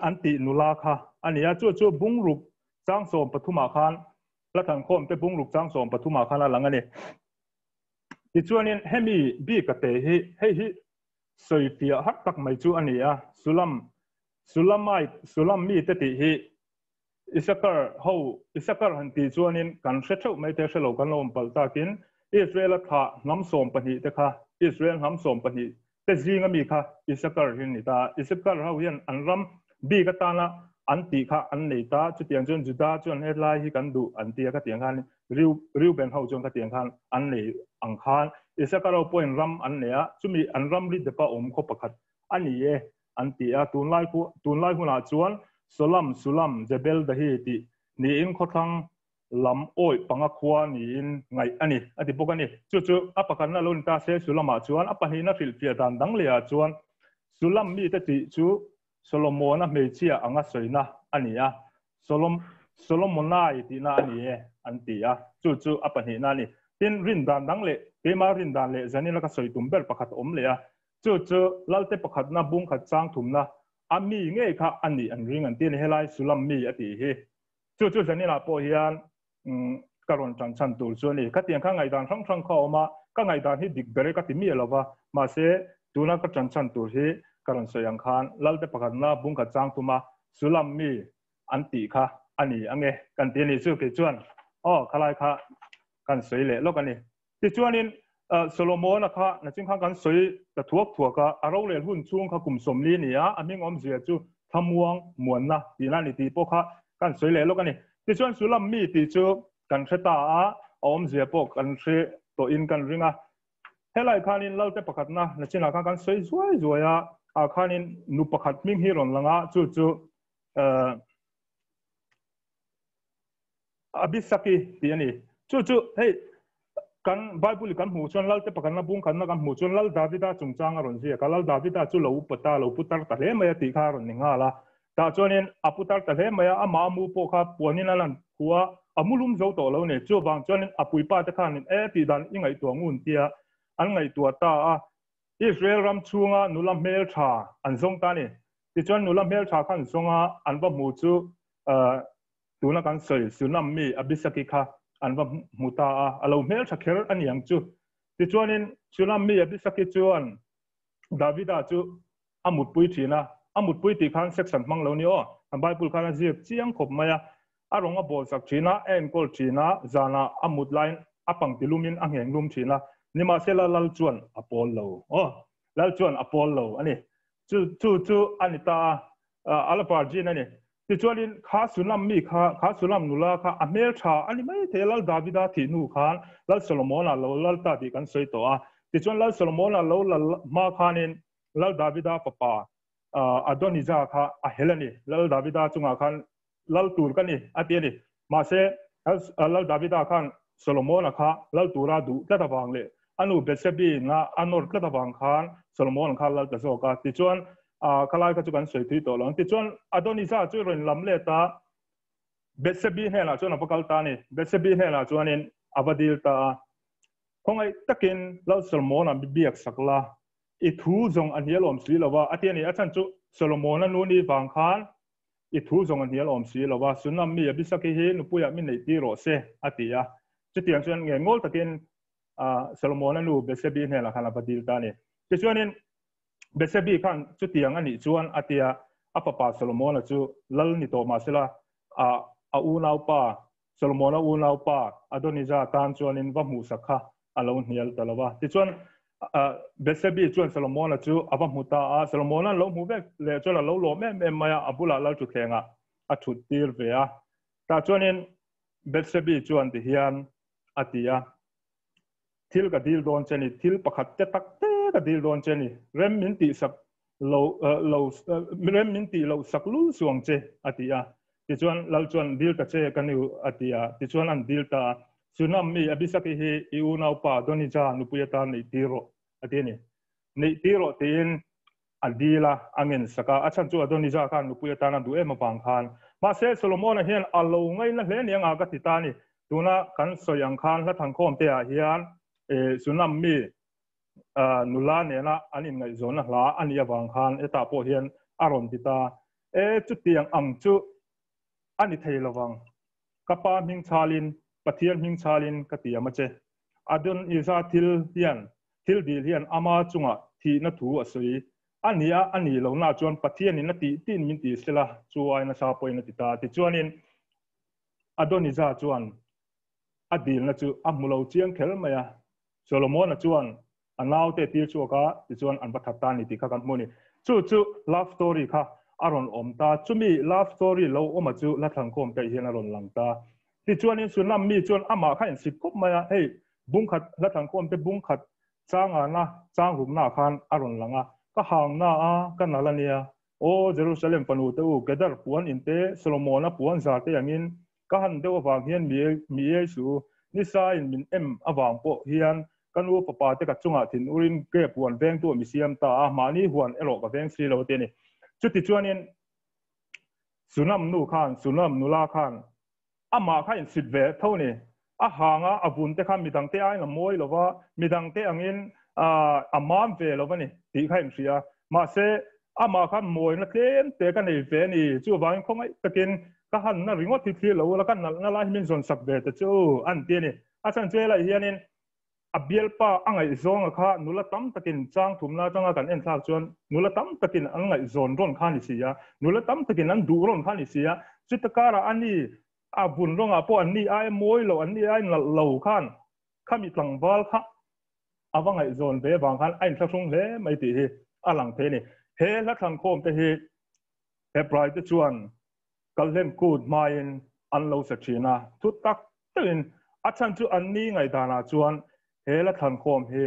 anti nula kha ania chu bungruk chang som pathuma khan la thang khom te bungruk chang som pathuma khan la lang ani ti chuanin hemi bi ka te hi soifia hak tak mai chu ania sulam mi te ti hi isakar han ti chuanin kan hretho mai te hlo kan lom pal takin Israel tha nam som pani te kha Israel nam som pani te jinga mi kha isakar hin ni ta isakar ha hian anram bi ka ta na anti kha an nei ta chu tiang chun juda chuan headline hi kan du anti ka tiang khan riu ben ho chon ka tiang khan an nei ang khan isakar point ram an nea chumi an ram ri de pa om kho pakhat ani e anti a tunlai hu na chuan sulam jebel da hi ti ni in khothang lam oi panga khwa ni in ngai ani ati bokani chu apakan na lon ta se sulama chuan apani na fil fia dan dang le a chuan sulam mi ta ti chu solomon na mechia anga soina ani a solomonai ti na ani e anti a chu apani na ni tin rin dan dang le te ma rin dan le zanila ka soi tumber pakhat om le a chu lalte pakhat na bung khat chang thum na ami nge kha ani an ring an tin helai sulam mi ati he chu zanila po hian karon chan tur chu ni ka tiang kha ngai dan thang kha oma ka ngai dan hi dik bere ka ti mi lova ma se tu na ka chan chan tur hi karan soyang khan lalte pakhat na bung kha chang tuma sulam mi anti kha ani ange kan ti ni chu ke chuan khalai kha kan soi le lok ani ti chuanin Solomon kha na ching kha kan soi ta thuak ka aro le hun chung kha kum som li ni a aming om zia chu thamuang muan na ti na ni ti po kha kan soi le lok ani ti chuan sulam mi ti chu kan theta a om zia po kan thre to in kan ringa helai khanin laute pakhat na china kha kan soi zuai a khanin nu pakhat ming hi ron langa chu abisaki ti ani chu hey kan bible kan hu chon lalte pakhat na bung khan na kan hu chon lal davida chungchang aron sia kalal davida chu lo pata lo putar ta le maya ti kha ron ninga la ta chonin aputar ta le maya ama mu po kha ponin alan huwa amulum zo to lo ne chu bang chonin apui pa ta khanin ti dan ingai to ngun tia an ngai to ta a Israel ram chunga nulam mel tha an zong ta ni ti chon nulam mel tha khan zonga an ba mu chu tuna kan soi sunam mi abisaki kha an ba muta a alo mel tha kher an yang chu ti chuanin sunam mi abisaki chuan davida chu amut pui thina amut pui ti khan section mang lo ni an bible khan ji chiang khop maya aronga bol sak thina en kol thina zana amut line apang tilumin angeng lum thina nima sela lal chuan apol lo lal chuan apol lo ani chu anita alapar jin ani ti chuanin kha sunam mi kha sunam nula kha amel tha ani mai thelal davida thi nu khan lal solomon lo lal ta ti kan soi to a ti chuan lal solomon lo ma khanin lal davida papa adoniza kha a helani lal davida chunga khan lal tur kani atiani ma se lal davida khan solomon kha lal tura du ta tawang le anu besebi na anor ka tawang khan solomon kha lal ta zo ka ti chuan kalai ka chu kan soi thi to long ti chuan adoniza chu ron lam le ta besebi hela chuan apakal ta ni besebi hela chuanin avadil ta khongai takin lal solomon biak sakla I thu zong an hialom si lawa atiani achan chu solomon anu ni wang khan I thu zong an hialom si lawa sunam mi abisaki hi nupuya min nei ti ro se atia chutiang chuan nge ngol takin solomon anu besebi hela khan avadil ta ni ti chuanin besebi khan chutiang ani chuan atia apapa solomon chu lal ni to ma sela a unau pa solomon a unau pa adoniza tan chuanin va mu sakha alon hial talawa ti chuan besebi chuan solomon chu ava muta a solomon lo mu ve le chola lo lo me maya abula lal chu thenga a thut tir ve a ta chuanin besebi chuan ti hian atia thil ka dil don cheni thil pakhat te tak te ka dil don cheni rem min ti sak rem min ti lo sak lu suang che atia ti chuan lal chuan dil ta che kanu atia ti chuan an dil ta sunam mi abisaki hi iunau pa donija nupuya ta nei tiro atini nei tiro tin adila angin saka achan chu adonija khan nupuya ta na du ema pang khan ma se solomon hian alo ngai na hle nianga ka titani tuna kan soyang khan la thangkhom te a hian sunam mi nula ne na anin ngai zona hla ania wang khan eta po hian aron tita chutiang ang chu ani theilawang kapa ming chalin pathian ming chalin katia mache adon iza thil dil hian ama chunga thi na thu asoi ania ani lo na chuan pathian in ti tin min ti sela chuai na sa poina tita ti chuanin adon iza chuan adil na chu amulo chiang khel maya solomon na chuan anaw te tir chu ka ti chuan an bathata ni ti kha kan moni chu love story kha aron omta chumi love story lo oma chu la thangkom te hian aron langta ti chuanin sunam mi chuan ama kha in sip kop maya hey bungkhat la thangkom te bungkhat changa na changhum na khan aron langa ka hang na a kan nalania o jerusalem panu te u kedar puan inte solomon a puan za te angin ka han dewa wang hian mi yesu nisa in min awang po hian kanu papa te ka chunga thin urin ke puan veng tu mi siam ta a mani huan ero ka veng si lo te ni chuti chuanin sunam nu khan sunam nula khan ama kha in sit ve thoni a hanga abun te khan midang te ai la moi lova midang te angin amam ve lova ni ti kha in ria ma se ama khan moi na tlem te ka nei ve ni chu wang khongai takin ka han na ringot thi lo la kan na la min zon sak ve te chu an ti ni a chan che la hianin abiel pa angai zong kha nula tam takin chang thumna changa kan en thak chuan nula tam takin angai zon ron kha ni sia nula tam takin an du ron kha ni sia chitakara ani a bun ronga po ani ai moi lo ani ai lo khan khami tlang bal kha awangai zon ve wang khan ain thlasung le mai ti hi alang the ni he la thang khom te hi he prai te chuan kalem kut main an lo sa thina thu tak tin achan chu an ni ngai dana chuan he la thang khom he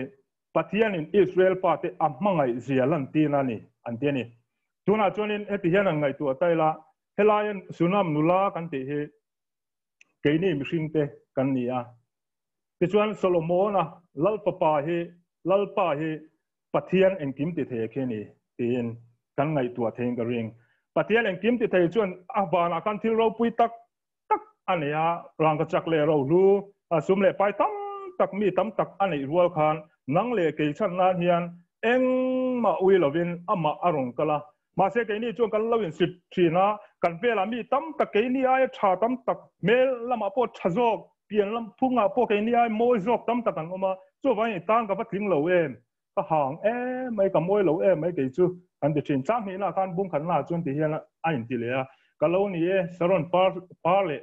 pathian in Israel pa te ammangai zialan tina ni an te ni tuna chuan in eti hian an ngai tu ataila helayan sunam nula kan te he keini mihring te kan ni a ti chuan solomona lalpa he pathian en kim ti the khe ni tin kan ngai tu theng ka ring pathian en kim ti the chuan abana kan thil ro pui tak ania rang ka chak le ro lu asum le pai tam tak mi tam tak ani rual khan nang le ke chan na hian eng ma ui lovin ama arong kala ma se ke ni chuan kan lovin sit thina kan pela mi tam tak ke ni ai tha tam tak mel lama po thazok pian lam phunga po ke ni ai moi zok tam tak an oma chu vai tang ka patling lo em ka hang mai ka moi lo mai ke chu an ti thin chang ni na kan bung khan na chuan ti hian a in ti le a ka lo ni e saron par le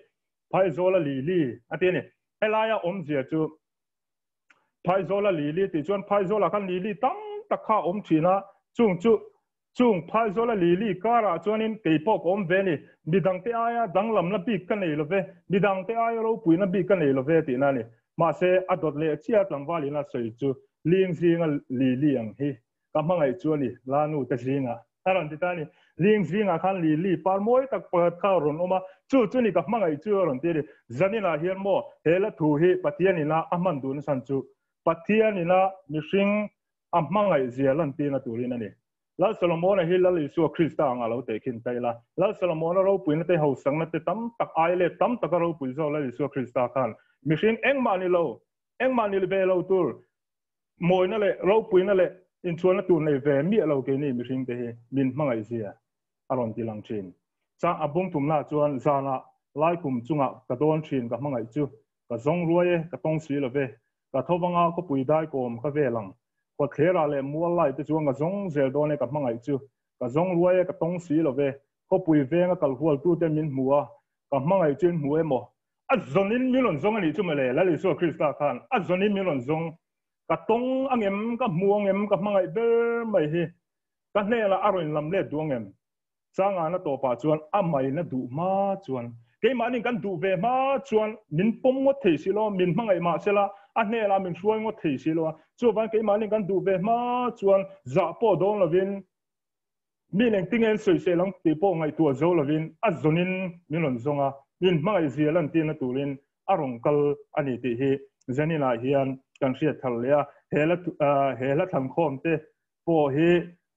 phai zola li atene elaya om zia chu phai zola li ti chuan phai zola kan li tam tak kha om thina chung phai zola li kara chuanin ke pok om ve ni midang te aya danglam na bik kan nei lo ve midang te aya ro pui na bik kan nei lo ve ti na ni ma se adot le chia tlang wali na sei chu ling zinga li ang hi ka mangai chuani lanu ta zinga aron ti ta ni ling zinga khan li par moi tak pat kha ron oma chu ni ka mangai chu ron ti ri zanina hian mo hela thu hi patianina aman dun san chu pathianina mihring ammangai zialan ti na turin ani lal solomon hi lal isu krista anga lo te khin taila lal solomon ro puina te ho sang na te tam tak ai le tam tak ro pui zo lal isu krista khan mihring engmani le ve lo tur moi na le ro puina le in chuan na tu nei ve mi lo ke ni mihring te hi min mangai zia aron ti lang thin cha abung tumna chuan zana lai kum chunga ka don thin ka mangai chu ka zong ruai ka tong si lo ve ka thobanga ko pui dai kom ka ve lang ko thera le mual lai te chuang ka zong zel don e ka mangai chu ka zong ruai ka tong si lo ve ko pui ve nga kal hual tu te min muwa ka mangai chin muwe mo a zonin milon zong ani chu mele la li so krista khan a zonin milon zong ka tong angem ka muangem ka mangai ber mai hi ka nela aroin lam le duangem changa na to pa chuan amai na du ma chuan ke mani kan du ve ma chuan min pom ngo thei si lo min mangai ma sela a nela min hruai ngo thei si lo chu ban ke mani kan du ve ma chuan za po don lovin min eng tingen soi se lang ti po ngai tu zo lovin a zonin milon zonga min mangai zialan ti na turin arong kal ani ti hi zanina hian kan riat thal le hela thang khom te po hi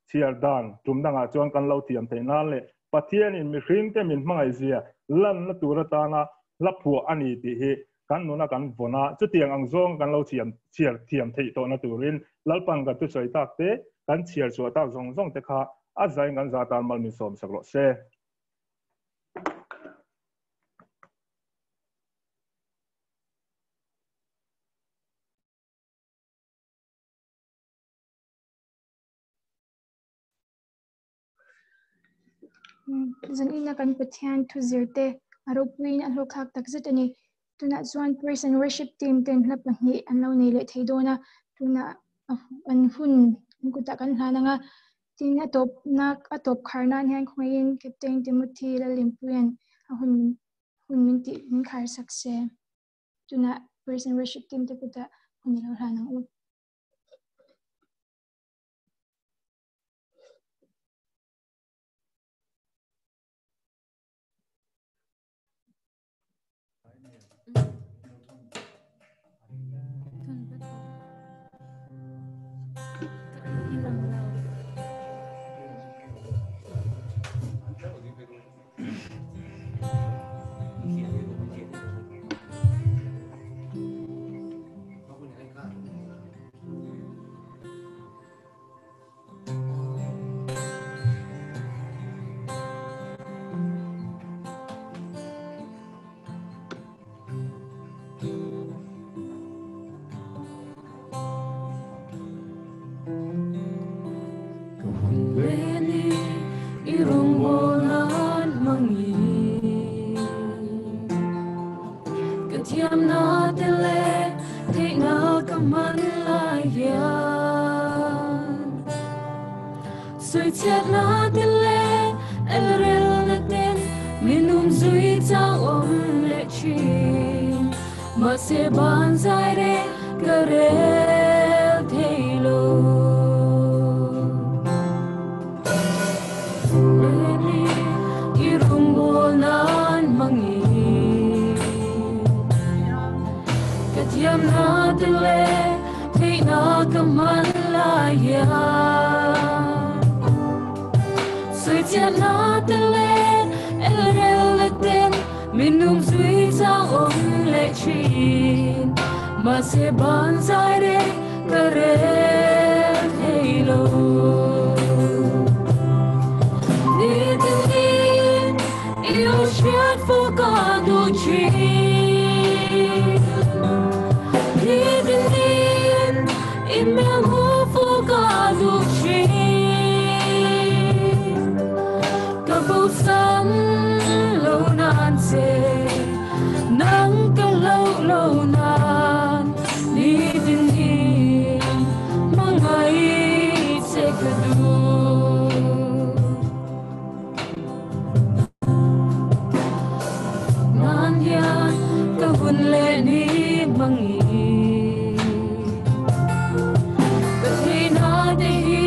chiar dan tumdanga chuan kan lo thiam theina le pathian in mihring te min mangai zia lan na tura ta na laphu ani ti hi kan nuna kan vona chu tiang ang zong kan lo chiar thiam thei to na turin lalpang ka tu soi tak te kan chiar chu ta zong te kha a zai ngan za tan mal min som saklo se zan ina kan pathian thu zirte aro puin a hlokak tak zatani tuna chuan praise and worship team ten hla pahnih an lo nei le theidona tuna an hun kuta kan hlananga tin a top kharna hian khoin Capt.Timothy Lalhlimpuia a hun min ti min khar sakse tuna praise and worship team te kuta hun lo hlanang u Capt.Timothy na tele te na kamalayan Sui tiat na tele elrel na ten minum zui tang om le chin ma se ban zai re karel thelo Leni irumbol nan mangi Capt.Timothy na tele te na kamalayan Sui tiat na tele elrel na ten minum zui tang om le chin ma se ban zai re karel thelo Nidin io sfiat focado chin Nidin in mel ho focado chin Kabusam lo nan se nang kalau lo nan Nidin mangai se kadu Nan yan kahun le ni mangi Kasi na dehi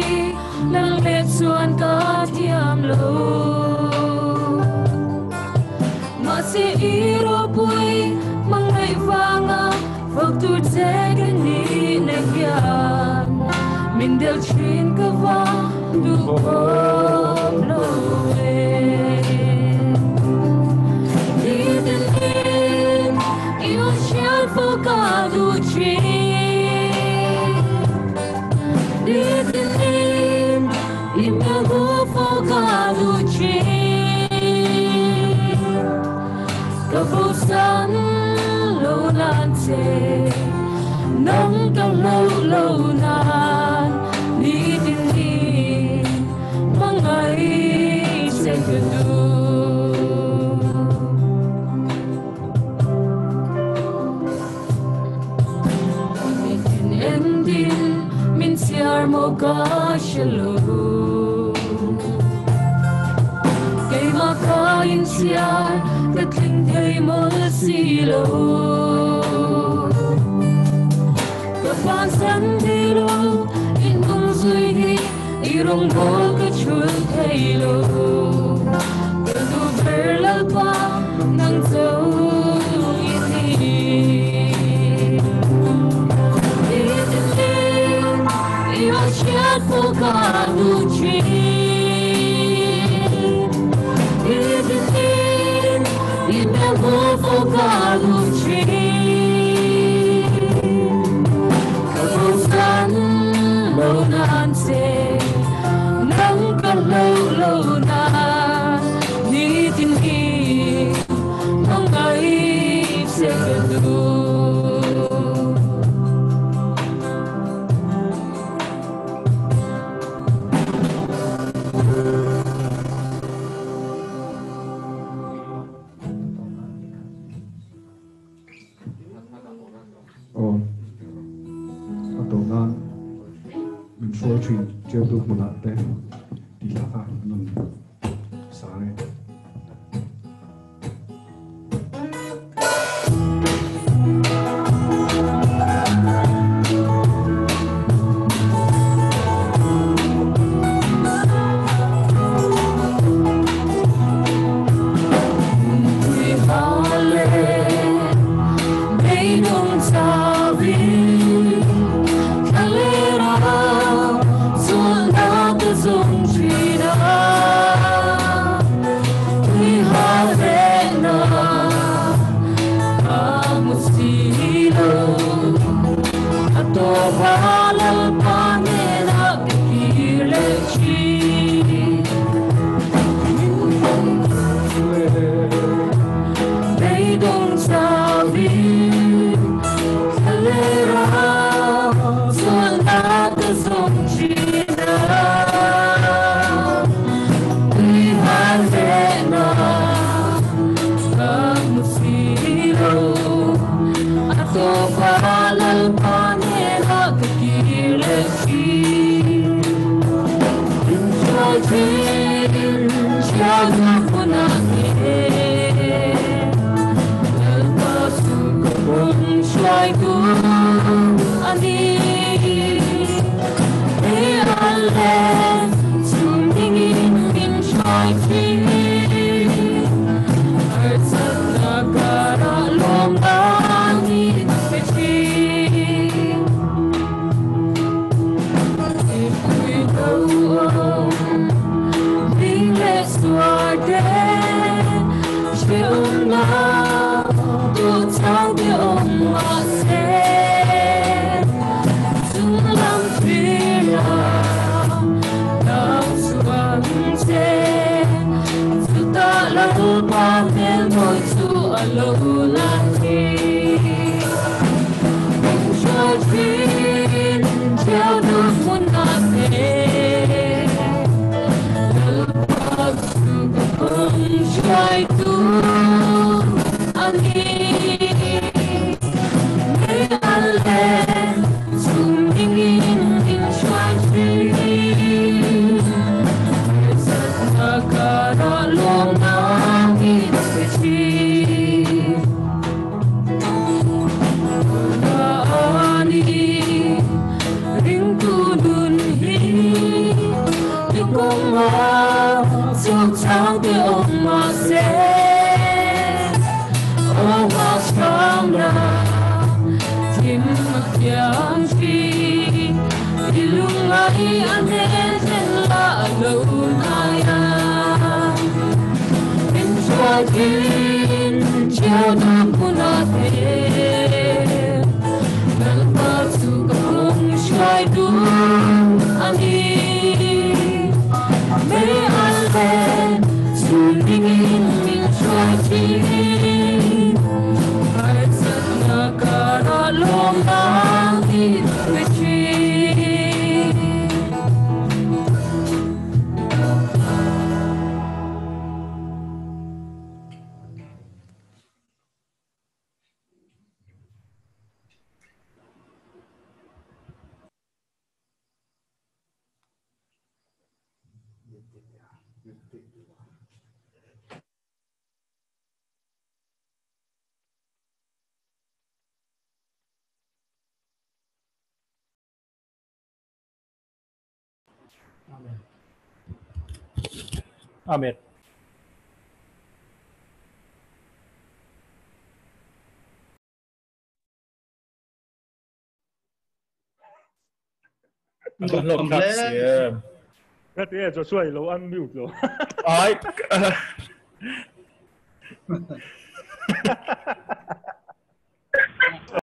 lang let suan ka tiam lo Masi Hruaitu mangai vanga Faktur tegani nagyan Mindel chin kava du om lo Nidin io sfiat focado chin Nidin in mel ho focado chin Kabusam lo nan se nang kalau lo nan Nidin mangai se kadu Endin min siar mo ka shalo Kay makain siar katling thay mo silo Kapansan dilo in kung sui di irong bol ka chul thaylo Kadu berlal pa nang zau iti Io sfiat focado chin Nidin in mel ho focado chin Kabusam lo nan se nang kalau lo nan Nidin mangai se kadu Mình xua chuyện chưa được một lần tên đi ra phạt mình sai Zung China Hruaitu ani Lalhlimpuia sumingin min shoi chi Arsat nagara long langit pechi Ipui tau Bing les suarde Chiung na Tu chang de om ma se Dung lam pira Nang suang se Tu ta la pa mel moi su alo la ti Bing shoi fin Chiao du mun na te Hruaitu ani Lalhlimpuia sumingin min shoi chi Arsat nagara long langit pechi ani ring tu dun hi Kung ma siêu chang de om ma se oh ma chang na tim kyang chi ilung ai an den la lo na ya in choi tin chiao nam puna te nal pa su kong shai du ani sumingin min shoi chi Arsat nagara long langit pechi Amen. Con lộn thật xìa. Cái tiếng cho xuôi lâu ăn mute rồi. Ai.